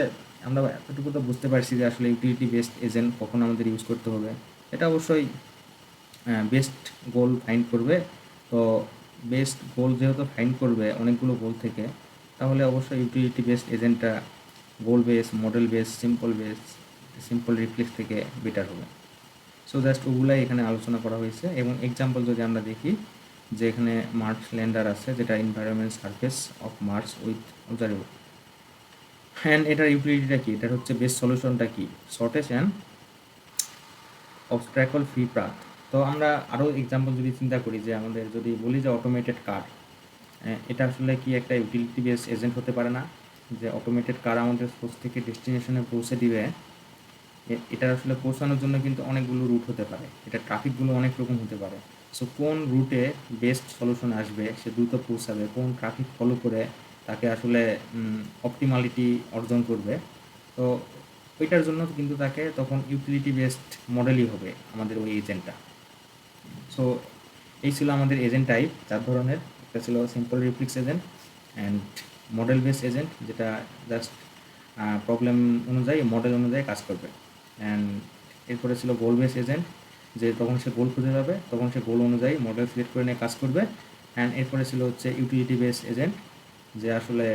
আমরা এতটুকু তো বুঝতে পারছি যে আসলে ইউটিলিটি বেসড এজেন্ট কখন আমাদের ইউজ করতে হবে। এটা অবশ্যই বেস্ট গোল ফাইন্ড করবে। তো বেস্ট গোল যেহেতু ফাইন্ড করবে অনেকগুলো গোল থেকে, তাহলে অবশ্যই ইউটিলিটি বেসড এজেন্টটা goal base, model base, simple reflex থেকে বেটার হবে। সো জাস্ট ওগুলাই এখানে আলোচনা করা হয়েছে। এবং এক্সাম্পল যদি আমরা দেখি, যে এখানে মার্স ল্যান্ডার আছে, যেটা environment surface of Mars with observable. And এটার ইউটিলিটিটা কি, এটার হচ্ছে বেস্ট সলিউশনটা কি, shortest and obstacle free path. তো আমরা আরও এক্সাম্পল যদি চিন্তা করি, যে আমাদের যদি বলি যে অটোমেটেড কার, এটা আসলে কি একটা ইউটিলিটি বেস এজেন্ট হতে পারে না? যে অটোমেটেড কার আমাদের সোর্স থেকে ডেস্টিনেশনে পৌঁছে দিবে, এটা আসলে পৌঁছানোর জন্য কিন্তু অনেকগুলো রুট হতে পারে, এটা ট্রাফিকগুলো অনেক রকম হতে পারে। সো কোন রুটে বেস্ট সলিউশন আসবে, সে দ্রুত পৌঁছাবে, কোন ট্রাফিক ফলো করে তাকে আসলে অপটিমালিটি অর্জন করবে, তো ওইটার জন্য কিন্তু তাকে তখন ইউটিলিটি বেসড মডেলই হবে আমাদের ওই এজেন্টটা। সো এই ছিল আমাদের এজেন্ট টাইপ 4 ধরনের। একটা ছিল simple reflex agent and model base agent, যেটা জাস্ট প্রবলেম অনুযায়ী মডেল অনুযায়ী কাজ করবে। অ্যান্ড এরপরে ছিল গোল বেস এজেন্ট, যে তখন সে গোল খুঁজে পাবে, তখন সে গোল অনুযায়ী মডেল সিলেক্ট করে নিয়ে কাজ করবে। অ্যান্ড এরপরে ছিল হচ্ছে ইউটিলিটি বেস এজেন্ট, যে আসলে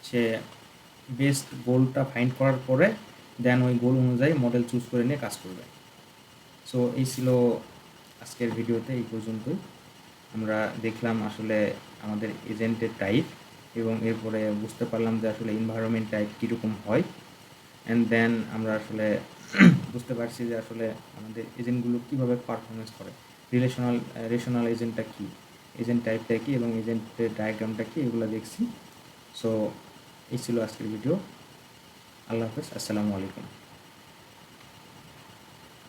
সে বেস্ট গোলটা ফাইন্ড করার পরে দেন ওই গোল অনুযায়ী মডেল চুজ করে নিয়ে কাজ করবে। সো এই ছিল আজকের ভিডিওতে, এই পর্যন্তই। আমরা দেখলাম আসলে আমাদের এজেন্টের টাইপ, এবং এরপরে বুঝতে পারলাম যে আসলে এনভায়রনমেন্ট টাইপ কীরকম হয়। অ্যান্ড দেন আমরা আসলে বুঝতে পারছি যে আসলে আমাদের এজেন্টগুলো কীভাবে পারফরমেন্স করে, রেশনাল এজেন্টটা কী, এজেন্ট টাইপটা কী, এবং এজেন্টের ডায়াগ্রামটা কী, এগুলো দেখছি। সো এই ছিল আজকের ভিডিও। আল্লাহ হাফেজ, আসসালামু আলাইকুম।